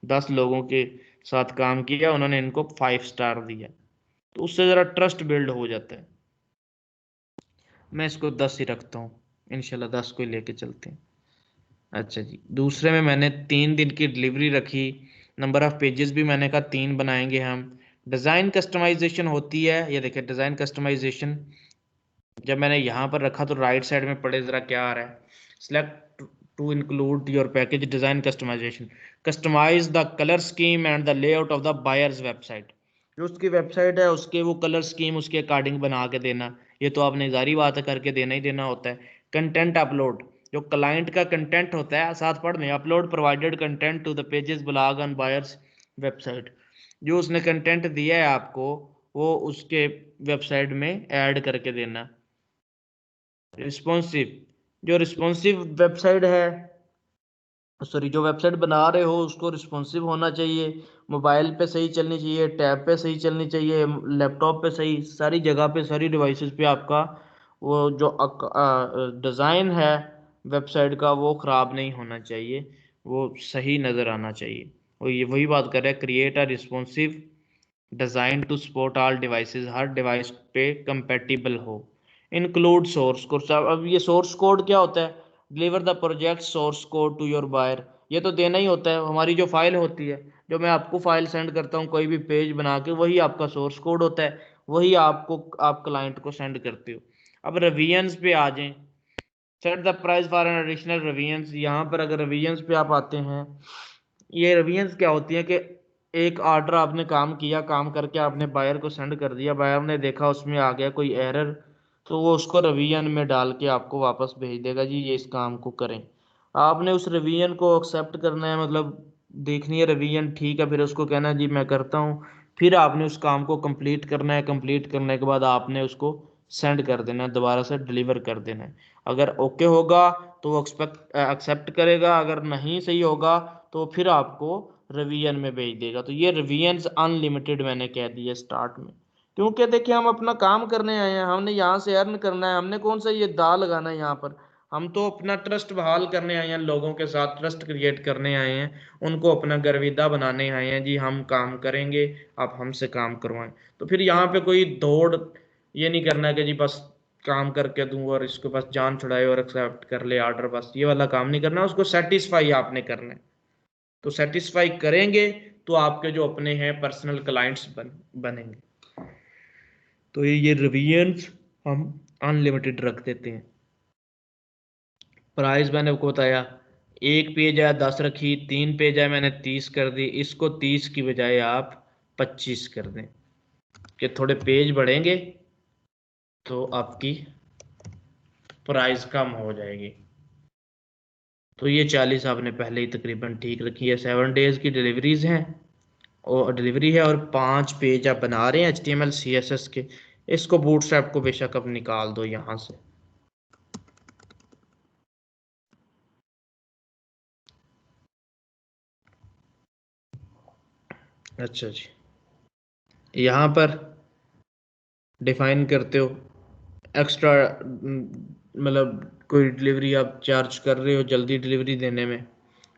10 लोगों के साथ काम किया, उन्होंने इनको 5 स्टार दिया, तो उससे ज़रा ट्रस्ट बिल्ड हो जाता है। मैं इसको 10 ही रखता हूँ, इंशाल्लाह 10 को ही लेके चलते हैं। अच्छा जी, दूसरे में मैंने 3 दिन की डिलीवरी रखी, नंबर ऑफ़ पेजेस भी मैंने कहा 3 बनाएंगे हम। डिज़ाइन कस्टमाइजेशन होती है, ये देखिए डिज़ाइन कस्टमाइजेशन जब मैंने यहाँ पर रखा तो राइट साइड में पढ़े ज़रा क्या आ रहा है, select to include your package design customization. Customize the color scheme and the layout of the buyer's website. जो उसकी वेबसाइट है उसके वो कलर स्कीम उसके अकॉर्डिंग बना के देना, ये तो आपने जारी बात है करके देना ही देना होता है। कंटेंट अपलोड, जो क्लाइंट का कंटेंट होता है साथ पढ़ में, upload provided content to the pages blog on buyer's website. जो उसने कंटेंट दिया है आपको वो उसके वेबसाइट में ऐड करके देना। रिस्पॉन्सिव, जो रिस्पॉन्सिव वेबसाइट है, सॉरी जो वेबसाइट बना रहे हो उसको रिस्पॉन्सिव होना चाहिए, मोबाइल पे सही चलनी चाहिए, टैब पे सही चलनी चाहिए, लैपटॉप पे सही, सारी जगह पे सारी डिवाइसेस पे आपका वो जो डिज़ाइन है वेबसाइट का वो ख़राब नहीं होना चाहिए, वो सही नज़र आना चाहिए। और ये वही बात कर रहे हैं, create a responsive design to support all devices, हर डिवाइस पे कंपेटिबल हो। इंक्लूड सोर्स कोड, अब ये सोर्स कोड क्या होता है? Deliver the project source code to your buyer, ये तो देना ही होता है। हमारी जो फाइल होती है, जो मैं आपको फाइल सेंड करता हूँ कोई भी पेज बना के, वही आपका सोर्स कोड होता है, वही आपको आप क्लाइंट को सेंड करते हो। अब रिवीजन्स पे आ जाएं, set the price for an additional revisions. यहाँ पर अगर रिवीजन्स पे आप आते हैं, ये रिवीजन्स क्या होती है कि एक ऑर्डर आपने काम किया, काम करके आपने बायर को सेंड कर दिया, बायर ने देखा उसमें आ गया कोई एरर, तो वो उसको रिवीजन में डाल के आपको वापस भेज देगा, जी ये इस काम को करें। आपने उस रिवीजन को एक्सेप्ट करना है, मतलब देखनी है रिवीजन ठीक है, फिर उसको कहना है जी मैं करता हूँ, फिर आपने उस काम को कंप्लीट करना है, कंप्लीट करने के बाद आपने उसको सेंड कर देना है, दोबारा से डिलीवर कर देना है। अगर ओके होगा तो वो एक्सेप्ट करेगा, अगर नहीं सही होगा तो फिर आपको रिवीजन में भेज देगा। तो ये रिवीजन्स अनलिमिटेड मैंने कह दिया स्टार्ट में, क्योंकि देखिए हम अपना काम करने आए हैं, हमने यहाँ से अर्न करना है, हमने कौन सा ये दाल लगाना है यहाँ पर। हम तो अपना ट्रस्ट बहाल करने आए हैं, लोगों के साथ ट्रस्ट क्रिएट करने आए हैं, उनको अपना गर्विदा बनाने आए हैं, जी हम काम करेंगे आप हमसे काम करवाएं। तो फिर यहाँ पे कोई दौड़ ये नहीं करना है कि जी बस काम करके दूं और इसको बस जान छुड़ाए और एक्सेप्ट कर ले ऑर्डर, बस ये वाला काम नहीं करना, उसको सेटिस्फाई आपने करना है। तो सेटिस्फाई करेंगे तो आपके जो अपने हैं पर्सनल क्लाइंट्स बनेंगे। तो ये रिवीजन्स हम अनलिमिटेड रख देते हैं। प्राइस मैंने आपको बताया, एक पेज है 10 रखी, 3 पेज है मैंने 30 कर दी, इसको 30 की बजाय आप 25 कर दें कि थोड़े पेज बढ़ेंगे तो आपकी प्राइस कम हो जाएगी। तो ये 40 आपने पहले ही तकरीबन ठीक रखी है। 7 डेज की डिलीवरीज हैं और डिलीवरी है, और 5 पेज आप बना रहे हैं HTML CSS के। इसको बूटस्ट्रैप को बेशक अब निकाल दो यहाँ से। अच्छा जी, यहाँ पर डिफाइन करते हो एक्स्ट्रा, मतलब कोई डिलीवरी आप चार्ज कर रहे हो जल्दी डिलीवरी देने में,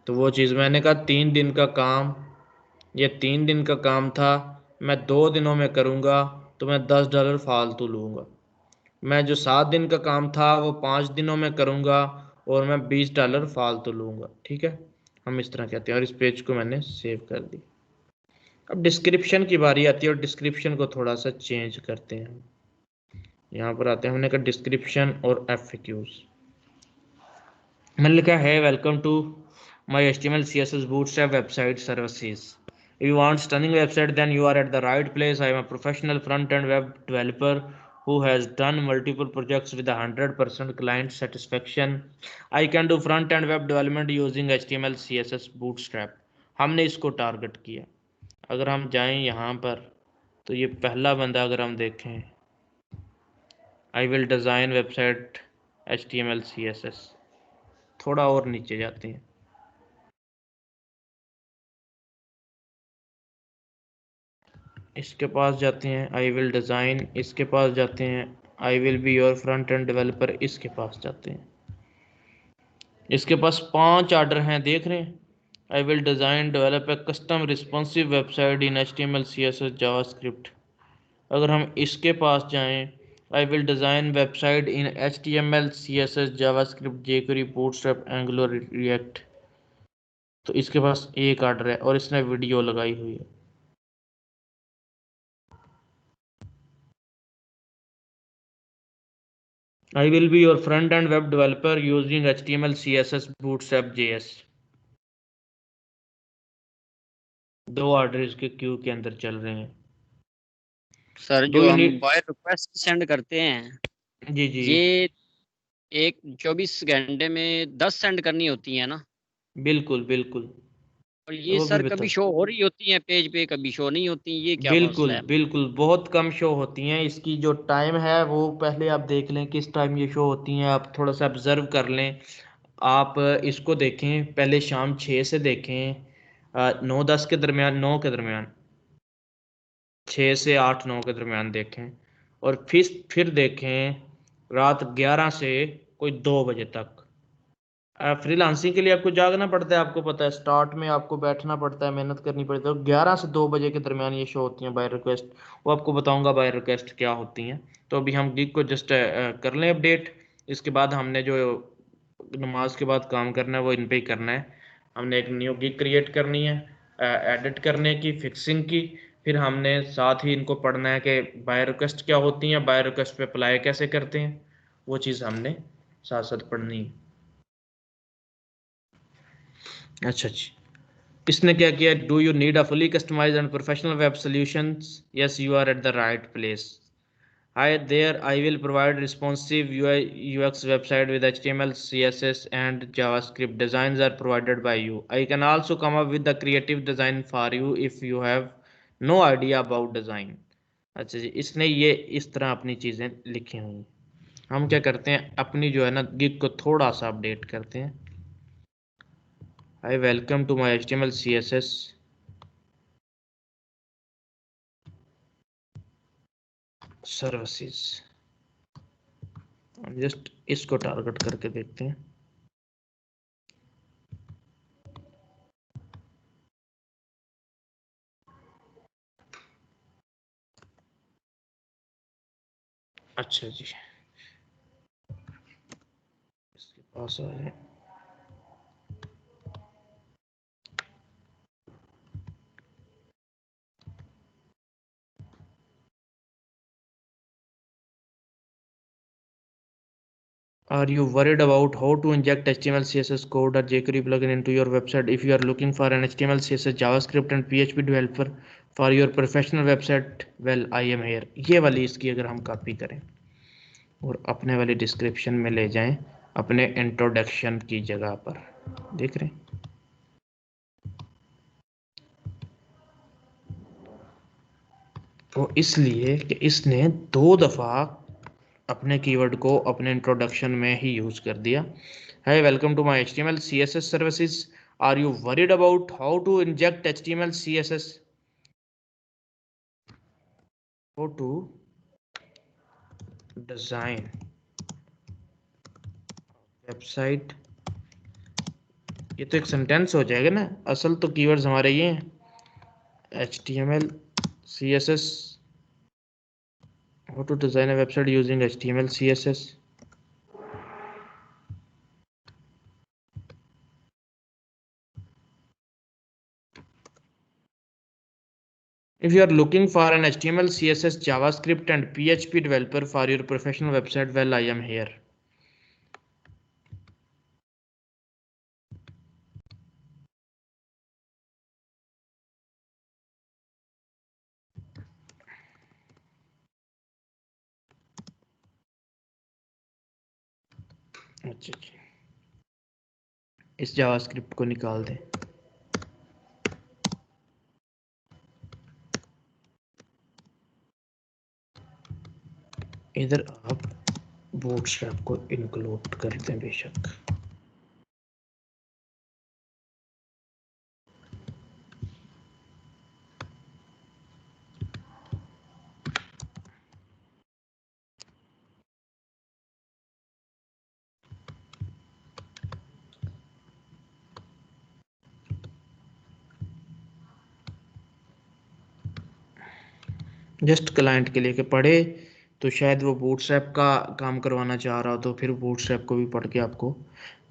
तो वो चीज़ मैंने कहा 3 दिन का काम, ये 3 दिन का काम था, मैं 2 दिनों में करूँगा तो मैं $10 फालतू लूँगा। मैं जो 7 दिन का काम था वो 5 दिनों में करूँगा और मैं $20 फालतू लूँगा। ठीक है, हम इस तरह कहते हैं, और इस पेज को मैंने सेव कर दी। अब डिस्क्रिप्शन की बारी आती है और डिस्क्रिप्शन को थोड़ा सा चेंज करते हैं। यहाँ पर आते हैं, हमने कहा डिस्क्रिप्शन और FAQs। मैंने लिखा है welcome to my HTML CSS bootstrap website services. If you want stunning website, then you are at the right place. I am a professional front-end web developer who has done multiple projects with 100% client satisfaction. I can do front-end web development using HTML CSS bootstrap. हमने इसको टारगेट किया। अगर हम जाएं यहाँ पर तो ये पहला बंदा अगर हम देखें, I will design website HTML CSS, थोड़ा और नीचे जाते हैं, इसके पास जाते हैं, आई विल डिज़ाइन, इसके पास जाते हैं, I will be your front end developer, इसके पास जाते हैं। इसके पास 5 ऑर्डर हैं, देख रहे हैं। I will design develop a custom responsive website in HTML CSS JavaScript. अगर हम इसके पास जाएं, I will design website in HTML CSS JavaScript jQuery bootstrap angular react, तो इसके पास एक ऑर्डर है और इसने वीडियो लगाई हुई है। I will be your front end web developer using HTML, CSS, Bootstrap, JS. 2 order इसके क्यू के अंदर चल रहे हैं सर। डू जो यू हम नीड। बाय रिक्वेस्ट सेंड करते हैं, जी जी ये एक 24 घंटे में 10 सेंड करनी होती है ना? बिल्कुल बिल्कुल। और ये वो भी सर बता, कभी शो हो रही होती है पेज पे, कभी शो नहीं होती, ये क्या बिल्कुल मसला है? बिल्कुल बहुत कम शो होती हैं। इसकी जो टाइम है वो पहले आप देख लें किस टाइम ये शो होती हैं, आप थोड़ा सा ऑब्जर्व कर लें। आप इसको देखें, पहले शाम 6 से देखें, 9-10 के दरमियान, 9 के दरमियान, 6 से 8-9 के दरमियान देखें। और फिर देखें रात 11 से कोई 2 बजे तक। फ्रीलांसिंग के लिए आपको जागना पड़ता है, आपको पता है, स्टार्ट में आपको बैठना पड़ता है, मेहनत करनी पड़ती है। तो 11 से 2 बजे के दरमियान ये शो होती हैं बाय रिक्वेस्ट। वो आपको बताऊंगा बाय रिक्वेस्ट क्या होती हैं। तो अभी हम गिग को जस्ट कर लें अपडेट। इसके बाद हमने जो नमाज के बाद काम करना है वो इन पे ही करना है। हमने एक न्यू गिग क्रिएट करनी है, एडिट करने की, फिक्सिंग की। फिर हमने साथ ही इनको पढ़ना है कि बाय रिक्वेस्ट क्या होती हैं, बाय रिक्वेस्ट पे अप्लाई कैसे करते हैं, वो चीज़ हमने साथ साथ पढ़नी है। अच्छा जी, इसने क्या किया, do you need a fully customized and professional web solutions? Yes, you are at the right place. Hi there, I will provide responsive UI UX website with HTML, CSS and JavaScript. Designs are provided by you. I can also come up with the creative design for you if you have no idea about design. अच्छा जी, इसने ये इस तरह अपनी चीज़ें लिखी हुई हैं। हम क्या करते हैं, अपनी जो है ना गिग को थोड़ा सा अपडेट करते हैं। Hi, welcome to my HTML, CSS services. हम जस्ट इसको टारगेट करके देखते हैं। अच्छा जी, इसके पास आ जाए। Are you worried about how to inject HTML, CSS code or jQuery plugin into your website? If you are looking for an HTML, CSS, JavaScript and PHP developer for your professional website, well, I am here. ये वाली इसकी अगर हम कॉपी करें और अपने वाली डिस्क्रिप्शन में ले जाएं, अपने इंट्रोडक्शन की जगह पर, देख रहे हैं? वो इसलिए कि इसने 2 दफ़ा अपने कीवर्ड को अपने इंट्रोडक्शन में ही यूज कर दिया। Hi, welcome to my HTML, CSS services. Are you worried about how to inject HTML, CSS? How to design website? ये तो एक सेंटेंस हो जाएगा ना, असल तो कीवर्ड्स हमारे ये हैं, HTML, CSS. How to design a website using HTML, CSS. If you are looking for an HTML, CSS, JavaScript and PHP developer for your professional website, well, I am here. अच्छा जी, इस जावास्क्रिप्ट को निकाल दें। इधर आप बूटस्ट्रैप को इंक्लूड करते हैं बेशक। जस्ट क्लाइंट के लिए कि पढ़े तो शायद वो बूटस्ट्रैप का काम करवाना चाह रहा हो, तो फिर बूटस्ट्रैप को भी पढ़ के आपको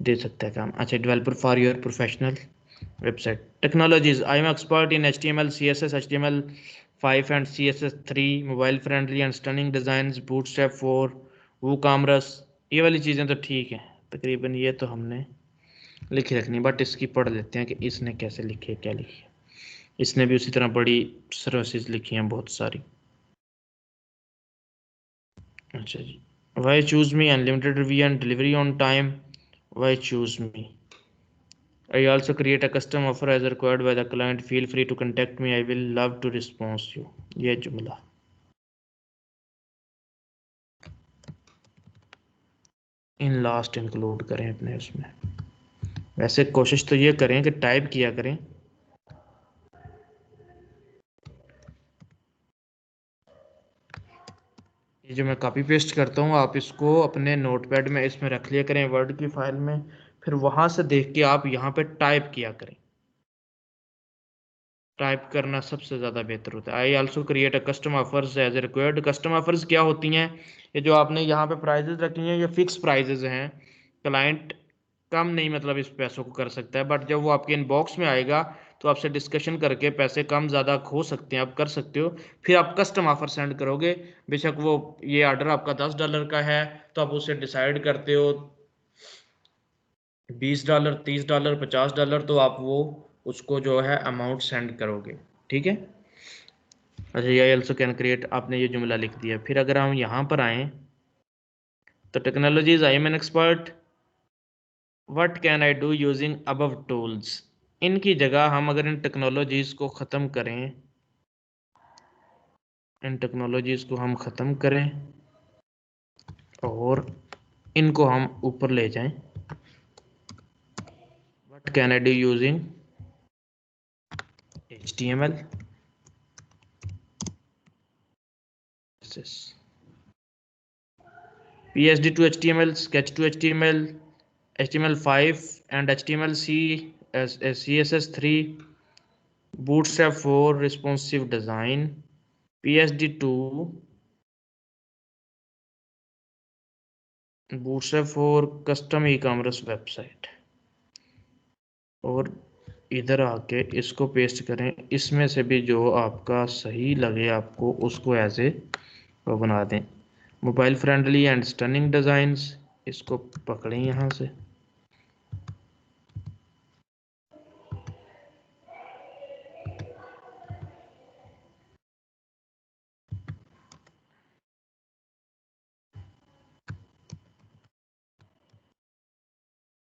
दे सकता है काम। अच्छा, developer for your professional website technologies. I am expert in HTML, CSS, HTML5 and CSS3, mobile friendly and stunning designs, Bootstrap 4, WooCommerce, ये वाली चीज़ें तो ठीक है तकरीबन, ये तो हमने लिख रखनी, बट इसकी पढ़ लेते हैं कि इसने कैसे लिखी है, क्या लिखी है। इसने भी उसी तरह बड़ी सर्विसेज लिखी हैं बहुत सारी। अच्छा जी, why choose me unlimited review and delivery on time, why choose me, I also create a custom offer as required by the client. Feel free to contact me. I will love to respond you. ये जुमला इन लास्ट इंक्लूड करें अपने उसमें। वैसे कोशिश तो ये करें कि टाइप किया करें। ये जो मैं कॉपी पेस्ट करता हूँ आप इसको अपने नोटपैड में इसमें रख लिया करें, वर्ड की फाइल में, फिर वहां से देख के आप यहाँ पे टाइप किया करें। टाइप करना सबसे ज़्यादा बेहतर होता है। I also create a custom offers as required. Custom offers क्या होती हैं? ये जो आपने यहाँ पे प्राइजेज रखी हैं ये फिक्स प्राइजेज हैं, क्लाइंट कम नहीं मतलब इस पैसों को कर सकता है, बट जब वो आपके इनबॉक्स में आएगा तो आपसे डिस्कशन करके पैसे कम ज़्यादा हो सकते हैं, आप कर सकते हो। फिर आप कस्टम ऑफर सेंड करोगे, बेशक वो ये ऑर्डर आपका $10 का है तो आप उसे डिसाइड करते हो $20, $30, $50, तो आप वो उसको जो है अमाउंट सेंड करोगे। ठीक है। अच्छा, ये ऑल्सो कैन क्रिएट, आपने ये जुमला लिख दिया। फिर अगर हम यहाँ पर आए तो technologies I am an expert, what can I do using above tools. इनकी जगह हम अगर इन टेक्नोलॉजीज को ख़त्म करें, इन टेक्नोलॉजीज को हम ख़त्म करें और इनको हम ऊपर ले जाएं, what can I do using HTML, PSD to HTML, Sketch to HTML, HTML5 and HTML as CSS3, Bootstrap 4 responsive design, PSD2, Bootstrap 4 custom e-commerce website। और इधर आके इसको पेस्ट करें, इसमें से भी जो आपका सही लगे आपको उसको ऐसे वो बना दें। Mobile friendly and stunning designs, इसको पकड़ें यहाँ से,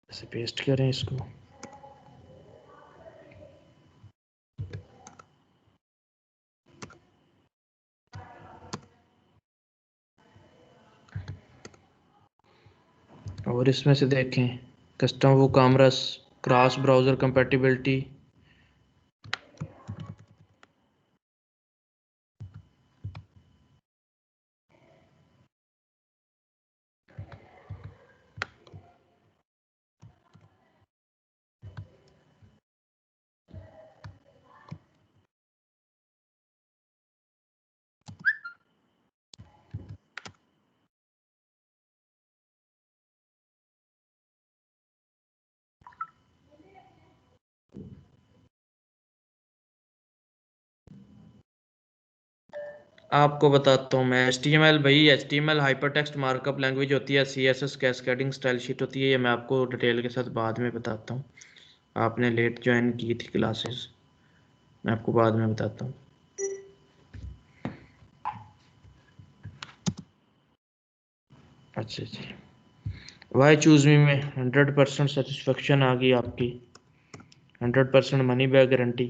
ऐसे पेस्ट करें इसको। और इसमें से देखें कस्टम वो कामरस, क्रॉस ब्राउज़र कंपैटिबिलिटी, आपको बताता हूँ मैं। HTML भाई, HTML हाइपरटेक्स्ट मार्कअप लैंग्वेज होती है, CSS कैस्केडिंग स्टाइल शीट होती है। ये मैं आपको डिटेल के साथ बाद में बताता हूँ, आपने लेट ज्वाइन की थी क्लासेस, मैं आपको बाद में बताता हूँ। अच्छा जी, वाई चूज मी में 100% सेटिस्फेक्शन आ गई आपकी, 100% money back guarantee,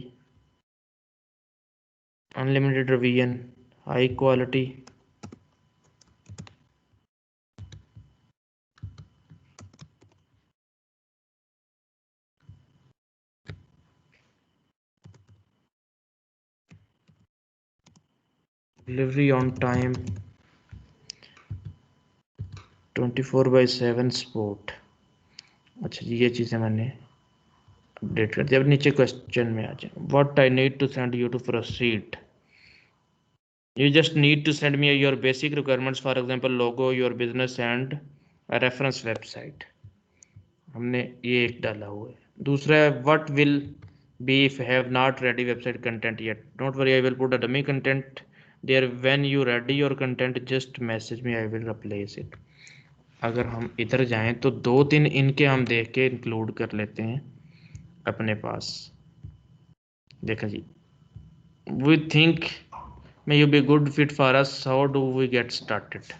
unlimited revision, high quality, delivery on time, 24/7 support. अच्छा जी, ये चीज़ें मैंने अपडेट कर दिया। अब नीचे क्वेश्चन में आ जाए, what I need to send you to proceed. You just need to send me your basic requirements, for example logo, your business and a reference website। हमने ये एक डाला हुआ है। दूसरा है what will be if have not ready website content yet, don't worry I will put a dummy content there, when you ready your content just message me, I will replace it। अगर हम इधर जाएं तो 2-3 इनके हम देख के इंक्लूड कर लेते हैं अपने पास। देखा जी, we think may you be good fit for us, how do we get started.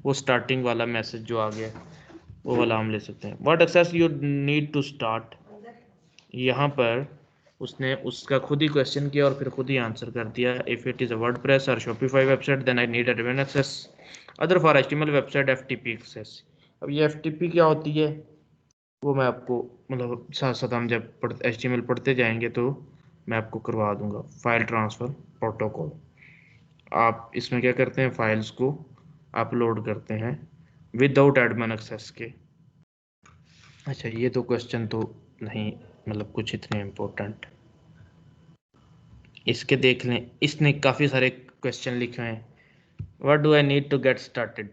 वो स्टार्टिंग वाला मैसेज जो आ गया वो वाला हम ले सकते हैं। What access you need to start. यहाँ पर उसने उसका खुद ही क्वेश्चन किया और फिर खुद ही आंसर कर दिया। If it is a WordPress और Shopify website then I need a domain access, other for HTML website FTP access. अब ये एफटीपी क्या होती है वो मैं आपको मतलब साथ साथ हम जब एचटीएमएल पढ़ते जाएंगे तो मैं आपको करवा दूंगा। फाइल ट्रांसफ़र प्रोटोकॉल, आप इसमें क्या करते हैं, फाइल्स को अपलोड करते हैं विदाउट एडमिन एक्सेस के। अच्छा, ये तो क्वेश्चन तो नहीं मतलब कुछ इतने इम्पोर्टेंट, इसके देख लें। इसने काफ़ी सारे क्वेश्चन लिखे हैं। What do I need to get started,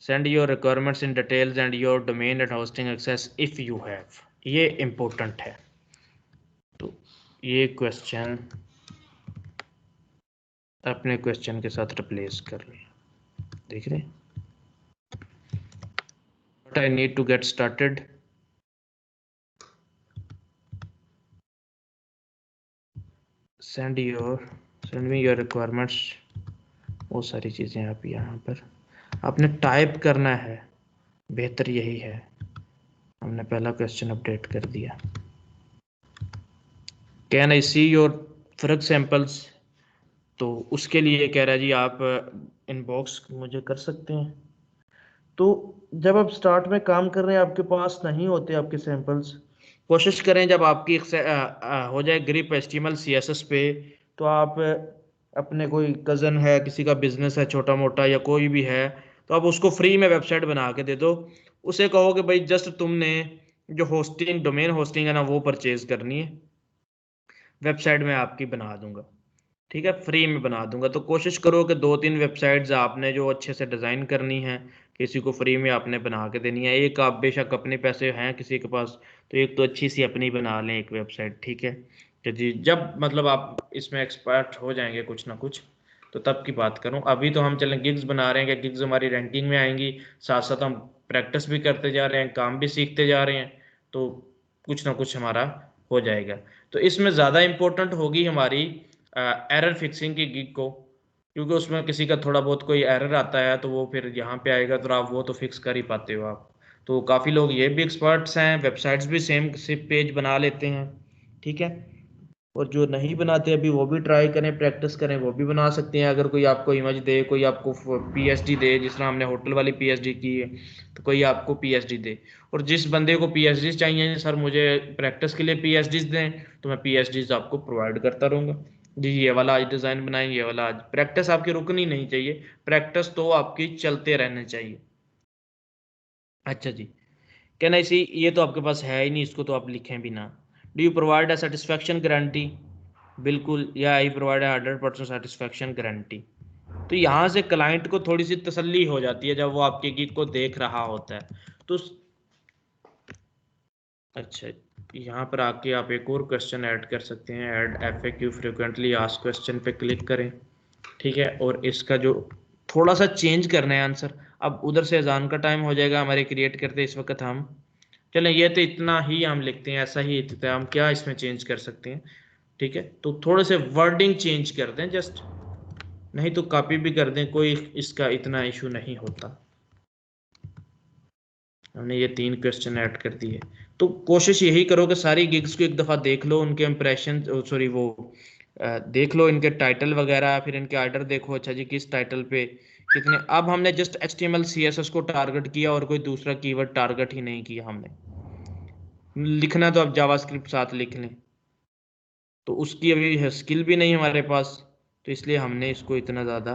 send your requirements in details and your domain and hosting access if you have. ये इम्पोर्टेंट है, तो ये क्वेश्चन अपने क्वेश्चन के साथ रिप्लेस कर लें। देख रहे हैं, what I need to get started, send me your requirements, वो सारी चीज़ें आप यहाँ पर आपने टाइप करना है, बेहतर यही है। हमने पहला क्वेश्चन अपडेट कर दिया। Can I see your frog samples, तो उसके लिए कह रहा है जी आप इनबॉक्स मुझे कर सकते हैं। तो जब आप स्टार्ट में काम कर रहे हैं आपके पास नहीं होते आपके सैंपल्स, कोशिश करें जब आपकी हो जाए ग्रिप HTML CSS पे, तो आप अपने कोई कज़न है, किसी का बिजनेस है छोटा मोटा या कोई भी है, तो आप उसको फ्री में वेबसाइट बना के दे दो। उसे कहो कि भाई जस्ट तुमने जो होस्टिंग डोमेन होस्टिंग है ना वो परचेज करनी है, वेबसाइट में आपकी बना दूंगा, ठीक है, फ्री में बना दूंगा। तो कोशिश करो कि 2-3 वेबसाइट्स आपने जो अच्छे से डिज़ाइन करनी है किसी को फ्री में आपने बना के देनी है। एक आप बेशक अपने पैसे हैं किसी के पास तो एक तो अच्छी सी अपनी बना लें एक वेबसाइट, ठीक है। कि जी जब मतलब आप इसमें एक्सपर्ट हो जाएंगे कुछ ना कुछ तो तब की बात करूं। अभी तो हम चलें गिग्स बना रहे हैं कि गिग्स हमारी रैंकिंग में आएंगी, साथ साथ हम प्रैक्टिस भी करते जा रहे हैं, काम भी सीखते जा रहे हैं, तो कुछ ना कुछ हमारा हो जाएगा। तो इसमें ज़्यादा इम्पोर्टेंट होगी हमारी एरर फिक्सिंग की गिग को, क्योंकि उसमें किसी का थोड़ा बहुत कोई एरर आता है तो वो फिर यहाँ पे आएगा तो आप वो तो फिक्स कर ही पाते हो आप। तो काफ़ी लोग ये भी एक्सपर्ट्स हैं, वेबसाइट्स भी सेम पेज बना लेते हैं, ठीक है। और जो नहीं बनाते अभी वो भी ट्राई करें, प्रैक्टिस करें, वो भी बना सकते हैं। अगर कोई आपको इमेज दे, कोई आपको PSD दे, जिस तरह हमने होटल वाली PSD की है, तो कोई आपको PSD दे, और जिस बंदे को PSD चाहिए सर मुझे प्रैक्टिस के लिए PSD दें, तो मैं PSD आपको प्रोवाइड करता रहूँगा जी। ये वाला आज डिज़ाइन बनाएं, ये वाला आज। प्रैक्टिस आपकी रुकनी नहीं चाहिए, प्रैक्टिस तो आपकी चलते रहने चाहिए। अच्छा जी, कैन आई सी, ये तो आपके पास है ही नहीं, इसको तो आप लिखें भी ना। Do you provide a satisfaction guarantee, बिल्कुल, या आई प्रोवाइड 100% सेटिस्फैक्शन गारंटी। तो यहाँ से क्लाइंट को थोड़ी सी तसल्ली हो जाती है जब वो आपके गिग को देख रहा होता है तो अच्छा, यहाँ पर आके आप एक और क्वेश्चन ऐड कर सकते हैं, add FAQ frequently asked question पे क्लिक करें, ठीक है। और इसका जो थोड़ा सा चेंज करना है आंसर, अब उधर से अजान का टाइम हो जाएगा हमारे क्रिएट करते इस वक्त हम, चलें ये तो इतना ही हम लिखते हैं, ऐसा ही इतना हम क्या इसमें चेंज कर सकते हैं, ठीक है। तो थोड़े से वर्डिंग चेंज कर दें जस्ट, नहीं तो कॉपी भी कर दें, कोई इसका इतना इशू नहीं होता। हमने ये 3 क्वेश्चन ऐड कर दिए। तो कोशिश यही करो कि सारी गिग्स को एक दफ़ा देख लो, उनके इंप्रेशन सॉरी वो देख लो इनके टाइटल वगैरह, फिर इनके आर्डर देखो, अच्छा जी किस टाइटल पे कितने। अब हमने जस्ट HTML CSS को टारगेट किया और कोई दूसरा कीवर्ड टारगेट ही नहीं किया हमने। लिखना तो अब जावास्क्रिप्ट साथ लिख लें, तो उसकी अभी स्किल भी नहीं हमारे पास, तो इसलिए हमने इसको इतना ज़्यादा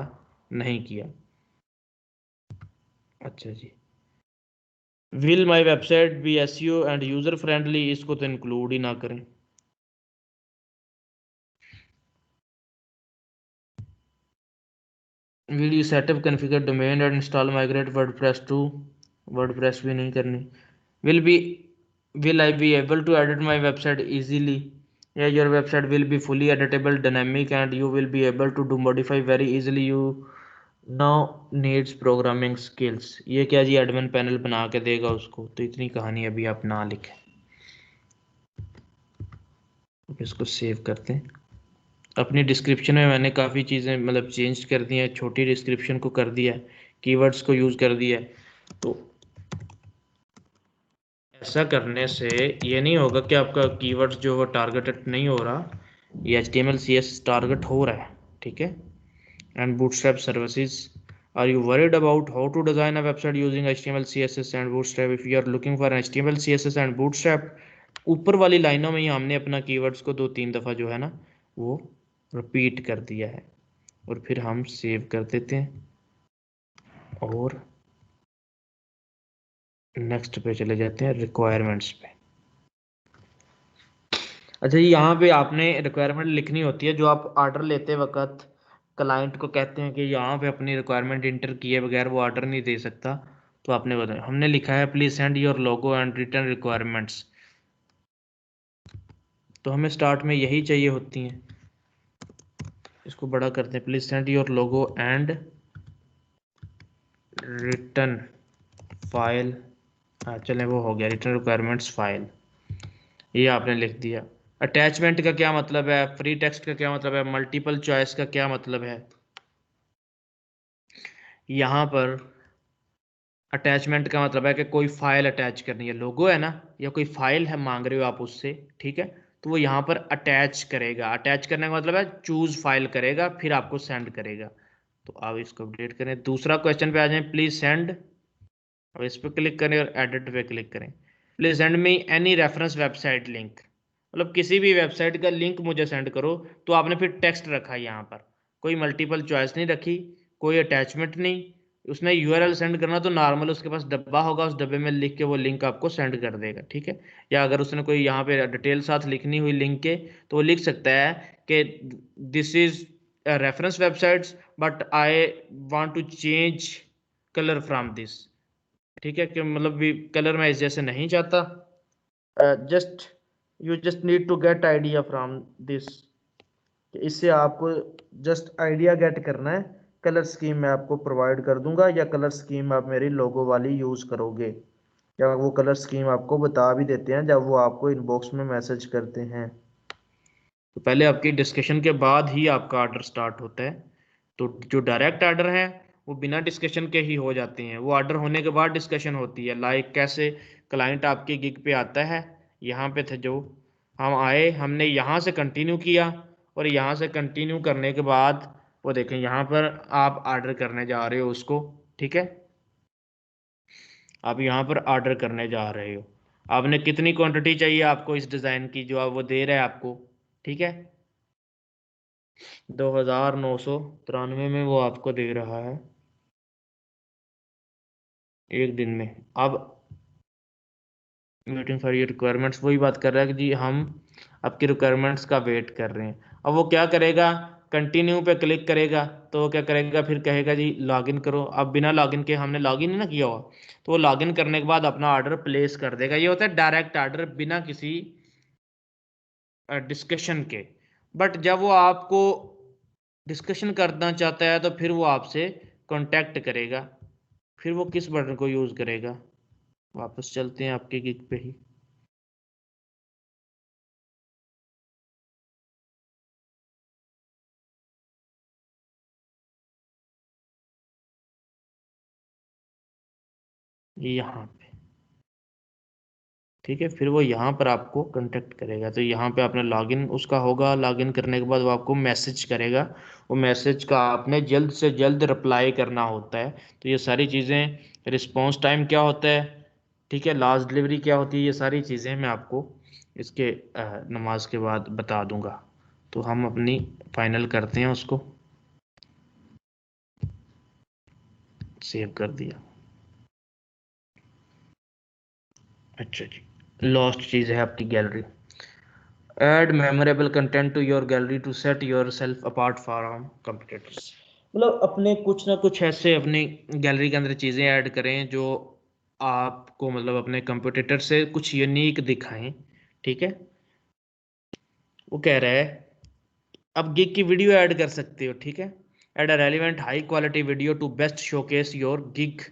नहीं किया। अच्छा जी, will my website be SEO and user friendly, इसको तो इंक्लूड ही ना करें। Will you setup configure domain and install migrate WordPress to, WordPress भी नहीं करनी। Will I be able to edit my website easily, या your website will be fully editable dynamic and you will be able to do modify very easily, now needs programming skills, ये क्या जी, एडमिन पैनल बना के देगा उसको, तो इतनी कहानी अभी आप ना लिखें। इसको सेव करते हैं। अपनी डिस्क्रिप्शन में मैंने काफ़ी चीज़ें मतलब चेंज कर दी हैं, छोटी डिस्क्रिप्शन को कर दिया है, कीवर्ड्स को यूज़ कर दिया है। तो ऐसा करने से ये नहीं होगा कि आपका कीवर्ड्स जो है टारगेटेड नहीं हो रहा, ये HTML CSS टारगेट हो रहा है, ठीक है। And bootstrap services, are you worried about how to design a website using HTML CSS and bootstrap? If you are looking for HTML CSS and bootstrap, ऊपर वाली लाइनों में ही हमने अपना कीवर्ड्स को 2-3 दफ़ा जो है ना वो रिपीट कर दिया है, और फिर हम सेव कर देते हैं और नेक्स्ट पे चले जाते हैं, रिक्वायरमेंट्स पे। अच्छा जी, यहाँ पे आपने रिक्वायरमेंट लिखनी होती है, जो आप ऑर्डर लेते वक्त क्लाइंट को कहते हैं कि यहाँ पे अपनी रिक्वायरमेंट इंटर किए बगैर वो ऑर्डर नहीं दे सकता, तो आपने बताया, हमने लिखा है please send your logo and return requirements, तो हमें स्टार्ट में यही चाहिए होती हैं। इसको बड़ा करते हैं, please send your logo and return file, हाँ चलें वो हो गया, रिटर्न रिक्वायरमेंट्स फाइल, ये आपने लिख दिया। अटैचमेंट का क्या मतलब है, फ्री टेक्स्ट का क्या मतलब है, मल्टीपल चॉइस का क्या मतलब है? यहाँ पर अटैचमेंट का मतलब है कि कोई फाइल अटैच करनी है, लोगो है ना, या कोई फाइल है मांग रहे हो आप उससे, ठीक है, तो वो यहाँ पर अटैच करेगा। अटैच करने का मतलब है चूज फाइल करेगा, फिर आपको सेंड करेगा। तो आप इसको अपडेट करें, दूसरा क्वेश्चन पे आ जाए, प्लीज सेंड, अब इस पर क्लिक करें और एडिट पे क्लिक करें। Please send me any reference website link, मतलब किसी भी वेबसाइट का लिंक मुझे सेंड करो। तो आपने फिर टेक्स्ट रखा है यहाँ पर, कोई मल्टीपल चॉइस नहीं रखी, कोई अटैचमेंट नहीं। उसने यूआरएल सेंड करना तो नॉर्मल उसके पास डब्बा होगा, उस डब्बे में लिख के वो लिंक आपको सेंड कर देगा, ठीक है। या अगर उसने कोई यहाँ पे डिटेल साथ लिखनी हुई लिंक के, तो वो लिख सकता है कि this is reference websites but I want to change colour from this, ठीक है, कि मतलब भी कलर मैं इस जैसे नहीं चाहता, just you just need to get idea from this, इससे आपको जस्ट आइडिया गेट करना है। कलर स्कीम मैं आपको प्रोवाइड कर दूंगा, या कलर स्कीम आप मेरी लोगो वाली यूज करोगे, या वो कलर स्कीम आपको बता भी देते हैं जब वो आपको इनबॉक्स में मैसेज करते हैं। तो पहले आपकी डिस्कशन के बाद ही आपका ऑर्डर स्टार्ट होता है। तो जो डायरेक्ट ऑर्डर है वो बिना डिस्कशन के ही हो जाते हैं, वो ऑर्डर होने के बाद डिस्कशन होती है। लाइक कैसे, क्लाइंट आपके गिग पे आता है, यहाँ पे थे जो हम आए, हमने यहाँ से कंटिन्यू किया, और यहाँ से कंटिन्यू करने के बाद वो देखें यहाँ पर आप ऑर्डर करने जा रहे हो उसको, ठीक है, आप यहाँ पर ऑर्डर करने जा रहे हो। आपने कितनी क्वांटिटी चाहिए आपको इस डिज़ाइन की, जो आप वो दे रहे हैं आपको, ठीक है, 2993 में वो आपको दे रहा है एक दिन में। अब वेटिंग फॉर योर रिक्वायरमेंट्स, वही बात कर रहा है कि जी हम आपकी रिक्वायरमेंट्स का वेट कर रहे हैं। अब वो क्या करेगा, कंटिन्यू पे क्लिक करेगा, तो वो क्या करेगा, फिर कहेगा जी लॉगिन करो। अब बिना लॉगिन के, हमने लॉगिन ही ना किया हुआ, तो वो लॉगिन करने के बाद अपना ऑर्डर प्लेस कर देगा। ये होता है डायरेक्ट ऑर्डर, बिना किसी डिस्कशन के। बट जब वो आपको डिस्कशन करना चाहता है, तो फिर वो आपसे कांटेक्ट करेगा, फिर वो किस बटन को यूज़ करेगा, वापस चलते हैं आपके गिग पे ही। यहाँ पे, ठीक है, फिर वो यहाँ पर आपको कांटेक्ट करेगा। तो यहाँ पे आपने लॉगिन उसका होगा, लॉगिन करने के बाद वो आपको मैसेज करेगा, वो मैसेज का आपने जल्द से जल्द रिप्लाई करना होता है। तो ये सारी चीज़ें, रिस्पॉन्स टाइम क्या होता है, ठीक है, लास्ट डिलीवरी क्या होती है, ये सारी चीज़ें मैं आपको इसके नमाज के बाद बता दूंगा। तो हम अपनी फाइनल करते हैं, उसको सेव कर दिया। अच्छा जी, लास्ट चीज़ है आपकी gallery. Add memorable content to your gallery to set yourself apart from competitors, मतलब अपने कुछ ना कुछ ऐसे अपनी गैलरी के अंदर चीज़ें ऐड करें जो आपको मतलब अपने कंपटीटर से कुछ यूनिक दिखाएं, ठीक है। वो कह रहा है अब गिग की वीडियो ऐड कर सकते हो, ठीक है, add a relevant high quality video to best showcase your gig.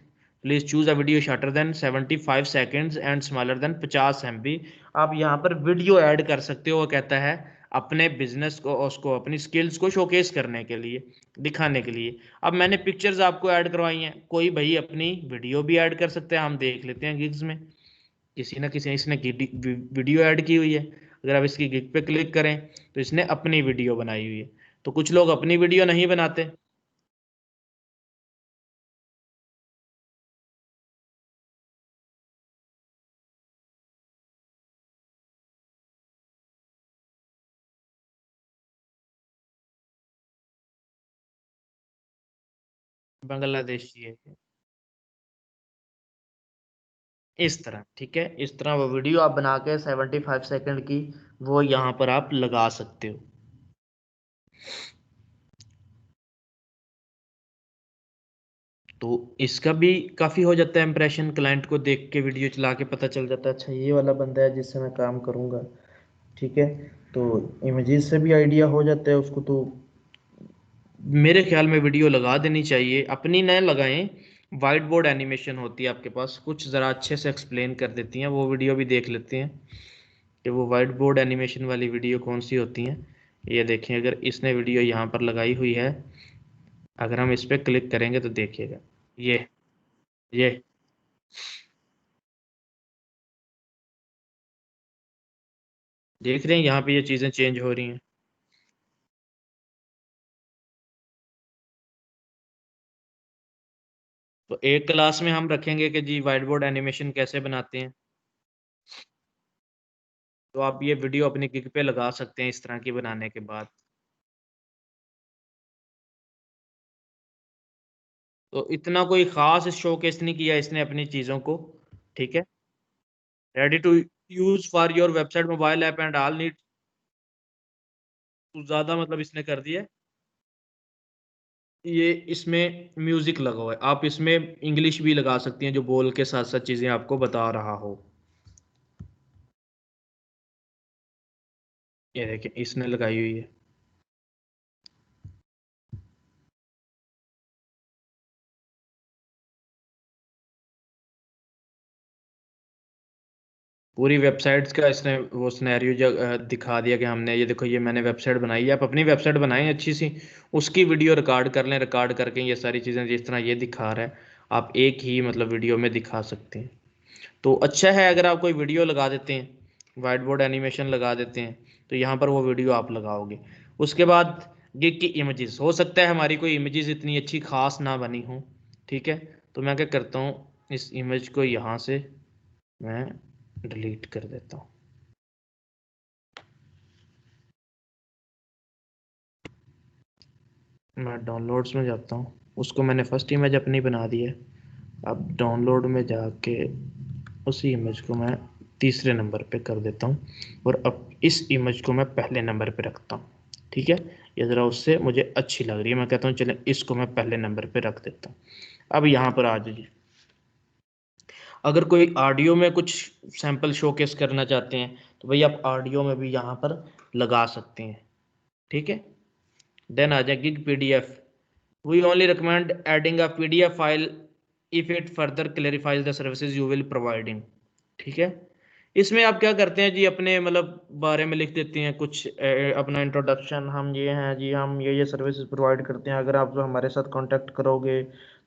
Please choose a video shorter than 75 seconds and smaller than 50 MB. आप यहाँ पर वीडियो ऐड कर सकते हो, वो कहता है अपने बिजनेस को, उसको अपनी स्किल्स को शोकेस करने के लिए, दिखाने के लिए। अब मैंने पिक्चर्स आपको ऐड करवाई हैं, कोई भाई अपनी वीडियो भी ऐड कर सकते हैं। हम देख लेते हैं गिग्स में, किसी ना किसी इसने वीडियो ऐड की हुई है। अगर आप इसकी गिग पे क्लिक करें तो इसने अपनी वीडियो बनाई हुई है। तो कुछ लोग अपनी वीडियो नहीं बनाते, बांग्लादेशी है इस तरह, ठीक है। इस तरह वो वीडियो आप बना के 75 सेकंड की वो यहाँ पर आप लगा सकते हो। तो इसका भी काफ़ी हो जाता है इंप्रेशन, क्लाइंट को देख के वीडियो चला के पता चल जाता है अच्छा ये वाला बंदा है जिससे मैं काम करूँगा, ठीक है। तो इमेजेस से भी आइडिया हो जाता है उसको। तो मेरे ख्याल में वीडियो लगा देनी चाहिए, अपनी न लगाएं। वाइट बोर्ड एनिमेशन होती है आपके पास, कुछ ज़रा अच्छे से एक्सप्लेन कर देती हैं, वो वीडियो भी देख लेते हैं कि वो वाइट बोर्ड एनिमेशन वाली वीडियो कौन सी होती हैं। ये देखें, अगर इसने वीडियो यहाँ पर लगाई हुई है, अगर हम इस पर क्लिक करेंगे तो देखिएगा ये देख रहे हैं यहाँ पे ये चीज़ें चेंज हो रही हैं। तो एक क्लास में हम रखेंगे कि जी वाइट बोर्ड एनिमेशन कैसे बनाते हैं, तो आप ये वीडियो अपनी गिग पे लगा सकते हैं इस तरह की बनाने के बाद। तो इतना कोई ख़ास शोकेस नहीं किया इसने अपनी चीज़ों को, ठीक है। Ready to use for your website, mobile app and all need, कुछ ज़्यादा मतलब इसने कर दिया है। ये इसमें म्यूज़िक लगा हुआ है, आप इसमें इंग्लिश भी लगा सकती हैं जो बोल के साथ साथ चीज़ें आपको बता रहा हो। ये देखिए इसने लगाई हुई है। पूरी वेबसाइट्स का इसने वो सिनेरियो दिखा दिया कि हमने ये देखो ये मैंने वेबसाइट बनाई है। आप अपनी वेबसाइट बनाएं अच्छी सी, उसकी वीडियो रिकॉर्ड कर लें, रिकॉर्ड करके ये सारी चीज़ें जिस तरह ये दिखा रहा है आप एक ही मतलब वीडियो में दिखा सकते हैं। तो अच्छा है अगर आप कोई वीडियो लगा देते हैं, वाइट बोर्ड एनिमेशन लगा देते हैं, तो यहाँ पर वो वीडियो आप लगाओगे। उसके बाद गिग की इमेजेस, हो सकता है हमारी कोई इमेजेस इतनी अच्छी खास ना बनी हो, ठीक है। तो मैं क्या करता हूँ, इस इमेज को यहाँ से मैं डिलीट कर देता हूँ। मैं डाउनलोड्स में जाता हूँ, उसको मैंने फर्स्ट इमेज अपनी बना दी है। अब डाउनलोड में जाके उसी इमेज को मैं तीसरे नंबर पे कर देता हूँ और अब इस इमेज को मैं पहले नंबर पे रखता हूँ, ठीक है। ये ज़रा उससे मुझे अच्छी लग रही है, मैं कहता हूँ चले इसको मैं पहले नंबर पे रख देता हूँ। अब यहाँ पर आ जाइए, अगर कोई ऑडियो में कुछ सैंपल शोकेस करना चाहते हैं तो भाई आप ऑडियो में भी यहाँ पर लगा सकते हैं, ठीक है। देन आ जाए gig PDF। We only recommend adding a PDF file if it further clarifies the services you will providing, ठीक है। इसमें आप क्या करते हैं जी, अपने मतलब बारे में लिख देते हैं कुछ, अपना इंट्रोडक्शन, हम ये हैं जी, हम ये सर्विसेज प्रोवाइड करते हैं, अगर आप जो हमारे साथ कांटेक्ट करोगे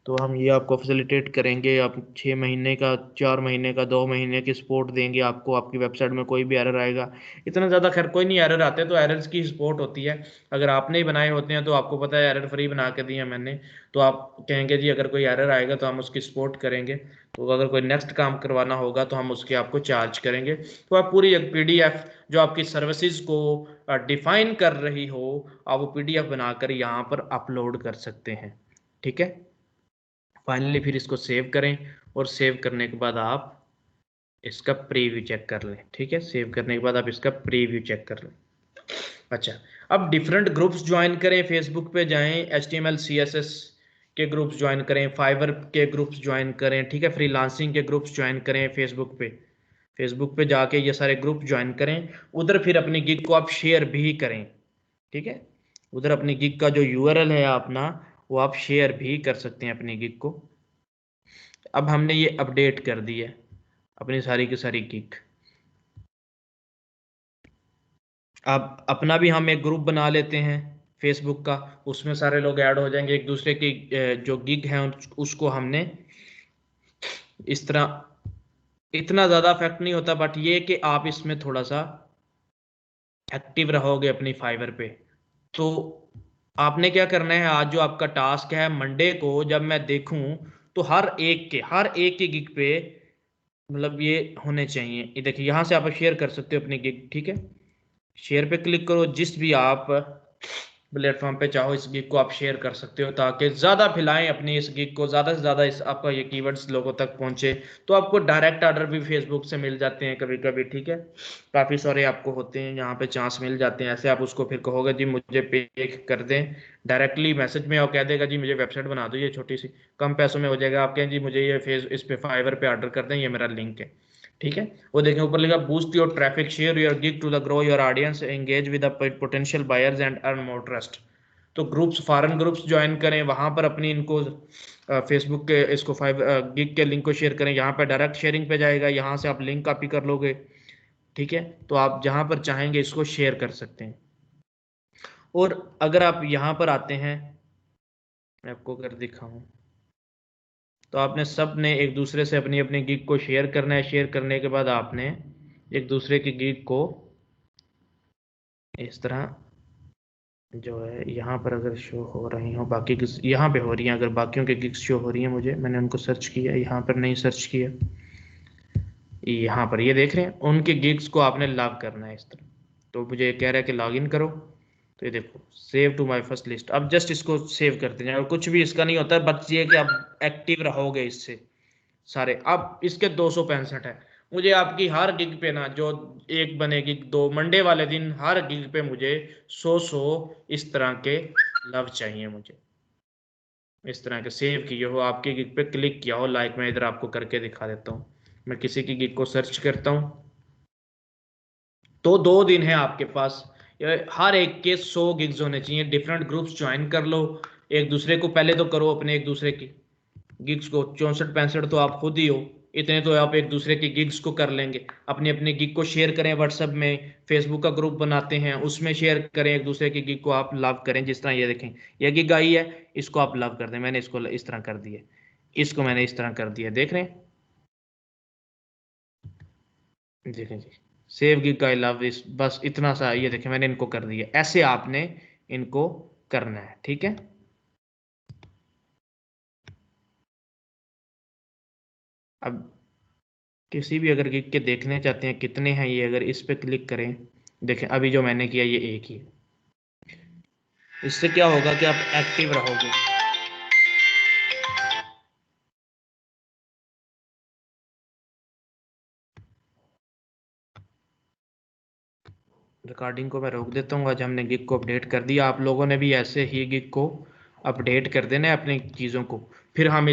तो हम ये आपको फैसिलिटेट करेंगे, आप 6 महीने का, 4 महीने का, 2 महीने की सपोर्ट देंगे आपको, आपकी वेबसाइट में कोई भी एरर आएगा, इतना ज़्यादा खैर कोई नहीं एरर आते, तो एरर्स की सपोर्ट होती है। अगर आपने ही बनाए होते हैं तो आपको पता है एरर फ्री बना के दिए हैं मैंने, तो आप कहेंगे जी अगर कोई एरर आएगा तो हम उसकी सपोर्ट करेंगे, तो अगर कोई नेक्स्ट काम करवाना होगा तो हम उसके आपको चार्ज करेंगे। तो आप पूरी एक PDF जो आपकी सर्विसेज को डिफाइन कर रही हो, आप वो PDF बनाकर यहाँ पर अपलोड कर सकते हैं, ठीक है। फाइनली फिर इसको सेव करें और सेव करने के बाद आप इसका प्रीव्यू चेक कर लें, ठीक है। सेव करने के बाद आप इसका प्रीव्यू चेक कर लें। अच्छा, अब डिफरेंट ग्रुप्स ज्वाइन करें, फेसबुक पे जाएं, HTML CSS के ग्रुप्स ज्वाइन करें, फाइवर के ग्रुप्स ज्वाइन करें, ठीक है, फ्रीलांसिंग के ग्रुप्स ज्वाइन करें, फेसबुक पे जाके ये सारे ग्रुप ज्वाइन करें, उधर फिर अपनी गिग को आप शेयर भी करें, ठीक है। उधर अपनी गिग का जो यूआरएल है अपना, वो आप शेयर भी कर सकते हैं अपनी गिग को। अब हमने ये अपडेट कर दी है अपनी सारी की सारी गिग। अब अपना भी हम एक ग्रुप बना लेते हैं फेसबुक का, उसमें सारे लोग ऐड हो जाएंगे। एक दूसरे की जो गिग है उसको हमने इस तरह, इतना ज़्यादा इफेक्ट नहीं होता, बट ये कि आप इसमें थोड़ा सा एक्टिव रहोगे अपनी फाइवर पे। तो आपने क्या करना है, आज जो आपका टास्क है, मंडे को जब मैं देखूं तो हर एक के गिग पे मतलब ये होने चाहिए। ये देखिए यहाँ से आप शेयर कर सकते हो अपनी गिग, ठीक है। शेयर पे क्लिक करो, जिस भी आप प्लेटफॉर्म पे चाहो इस गिग को आप शेयर कर सकते हो, ताकि ज़्यादा फैलाएं अपनी इस गिग को, ज़्यादा से ज़्यादा इस आपका ये कीवर्ड्स लोगों तक पहुंचे। तो आपको डायरेक्ट ऑर्डर भी फेसबुक से मिल जाते हैं कभी कभी, ठीक है। काफ़ी सारे आपको होते हैं यहाँ पे चांस मिल जाते हैं ऐसे। आप उसको फिर कहोगे जी मुझे पे कर दें, डायरेक्टली मैसेज में और कह देगा जी मुझे वेबसाइट बना दो ये छोटी सी, कम पैसों में हो जाएगा। आप कहें जी मुझे ये इस पे फाइवर पे ऑर्डर कर दें, ये मेरा लिंक है, ठीक है। वो देखें ऊपर लिखा boost your traffic, share your gig to the grow your audience, engage with potential buyers and earn more trust. तो ग्रुप्स, फॉरेन ग्रुप्स ज्वाइन करें, वहां पर अपनी इनको फेसबुक के इसको गिग के लिंक को शेयर करें। यहाँ पे डायरेक्ट शेयरिंग पे जाएगा, यहाँ से आप लिंक कॉपी कर लोगे, ठीक है। तो आप जहां पर चाहेंगे इसको शेयर कर सकते हैं। और अगर आप यहाँ पर आते हैं, मैं आपको अगर दिखाऊं, तो आपने सब ने एक दूसरे से अपनी अपनी गिग को शेयर करना है। शेयर करने के बाद आपने एक दूसरे की गिग को इस तरह जो है यहाँ पर अगर शो हो रही हो, बाकी यहाँ पे हो रही हैं, अगर बाकियों के गिग्स शो हो रही हैं मुझे, मैंने उनको सर्च किया, यहाँ पर नहीं सर्च किया, यहाँ पर ये देख रहे हैं, उनके गिग्स को आपने लॉग करना है इस तरह। तो मुझे ये कह रहा है कि लॉग इन करो, तो ये देखो save to my first list. अब जस्ट इसको सेव करते जाए और कुछ भी इसका नहीं होता है, बस ये कि आप एक्टिव रहोगे इससे सारे। अब इसके 265 है, मुझे आपकी हर गिग पे ना जो एक बनेगी दो, मंडे वाले दिन हर गिग पे मुझे 100 इस तरह के लव चाहिए मुझे, इस तरह के सेव किए हो, आपकी गिग पे क्लिक किया हो लाइक। मैं इधर आपको करके दिखा देता हूँ, मैं किसी की गिग को सर्च करता हूँ, तो 2 दिन है आपके पास, हर एक के 100 गिग्स होने चाहिए। डिफरेंट ग्रुप्स ज्वाइन कर लो, एक दूसरे को पहले तो करो अपने एक दूसरे की गिग्स को, 64-65 तो आप खुद ही हो, इतने तो आप एक दूसरे की गिग्स को कर लेंगे। अपनी अपनी गिग को शेयर करें व्हाट्सएप में, फेसबुक का ग्रुप बनाते हैं उसमें शेयर करें, एक दूसरे की गिग को आप लव करें। जिस तरह ये देखें ये गिग आई है, इसको आप लव कर दें, मैंने इसको इस तरह कर दिया, इसको मैंने इस तरह कर दिया, देख रहे हैं, देखें जी, सेव गिग आई लव इस, बस इतना सा, ये देखें मैंने इनको कर दिया। ऐसे आपने इनको करना है, ठीक है। अब किसी भी अगर गिग के देखने चाहते हैं कितने हैं ये, अगर इस पे क्लिक करें, देखें अभी जो मैंने किया ये एक ही है। इससे क्या होगा कि आप एक्टिव रहोगे। रिकॉर्डिंग को मैं रोक देता हूँ। आज हमने गिग को अपडेट कर दिया, आप लोगों ने भी ऐसे ही गिग को अपडेट कर देना है अपनी चीज़ों को, फिर हम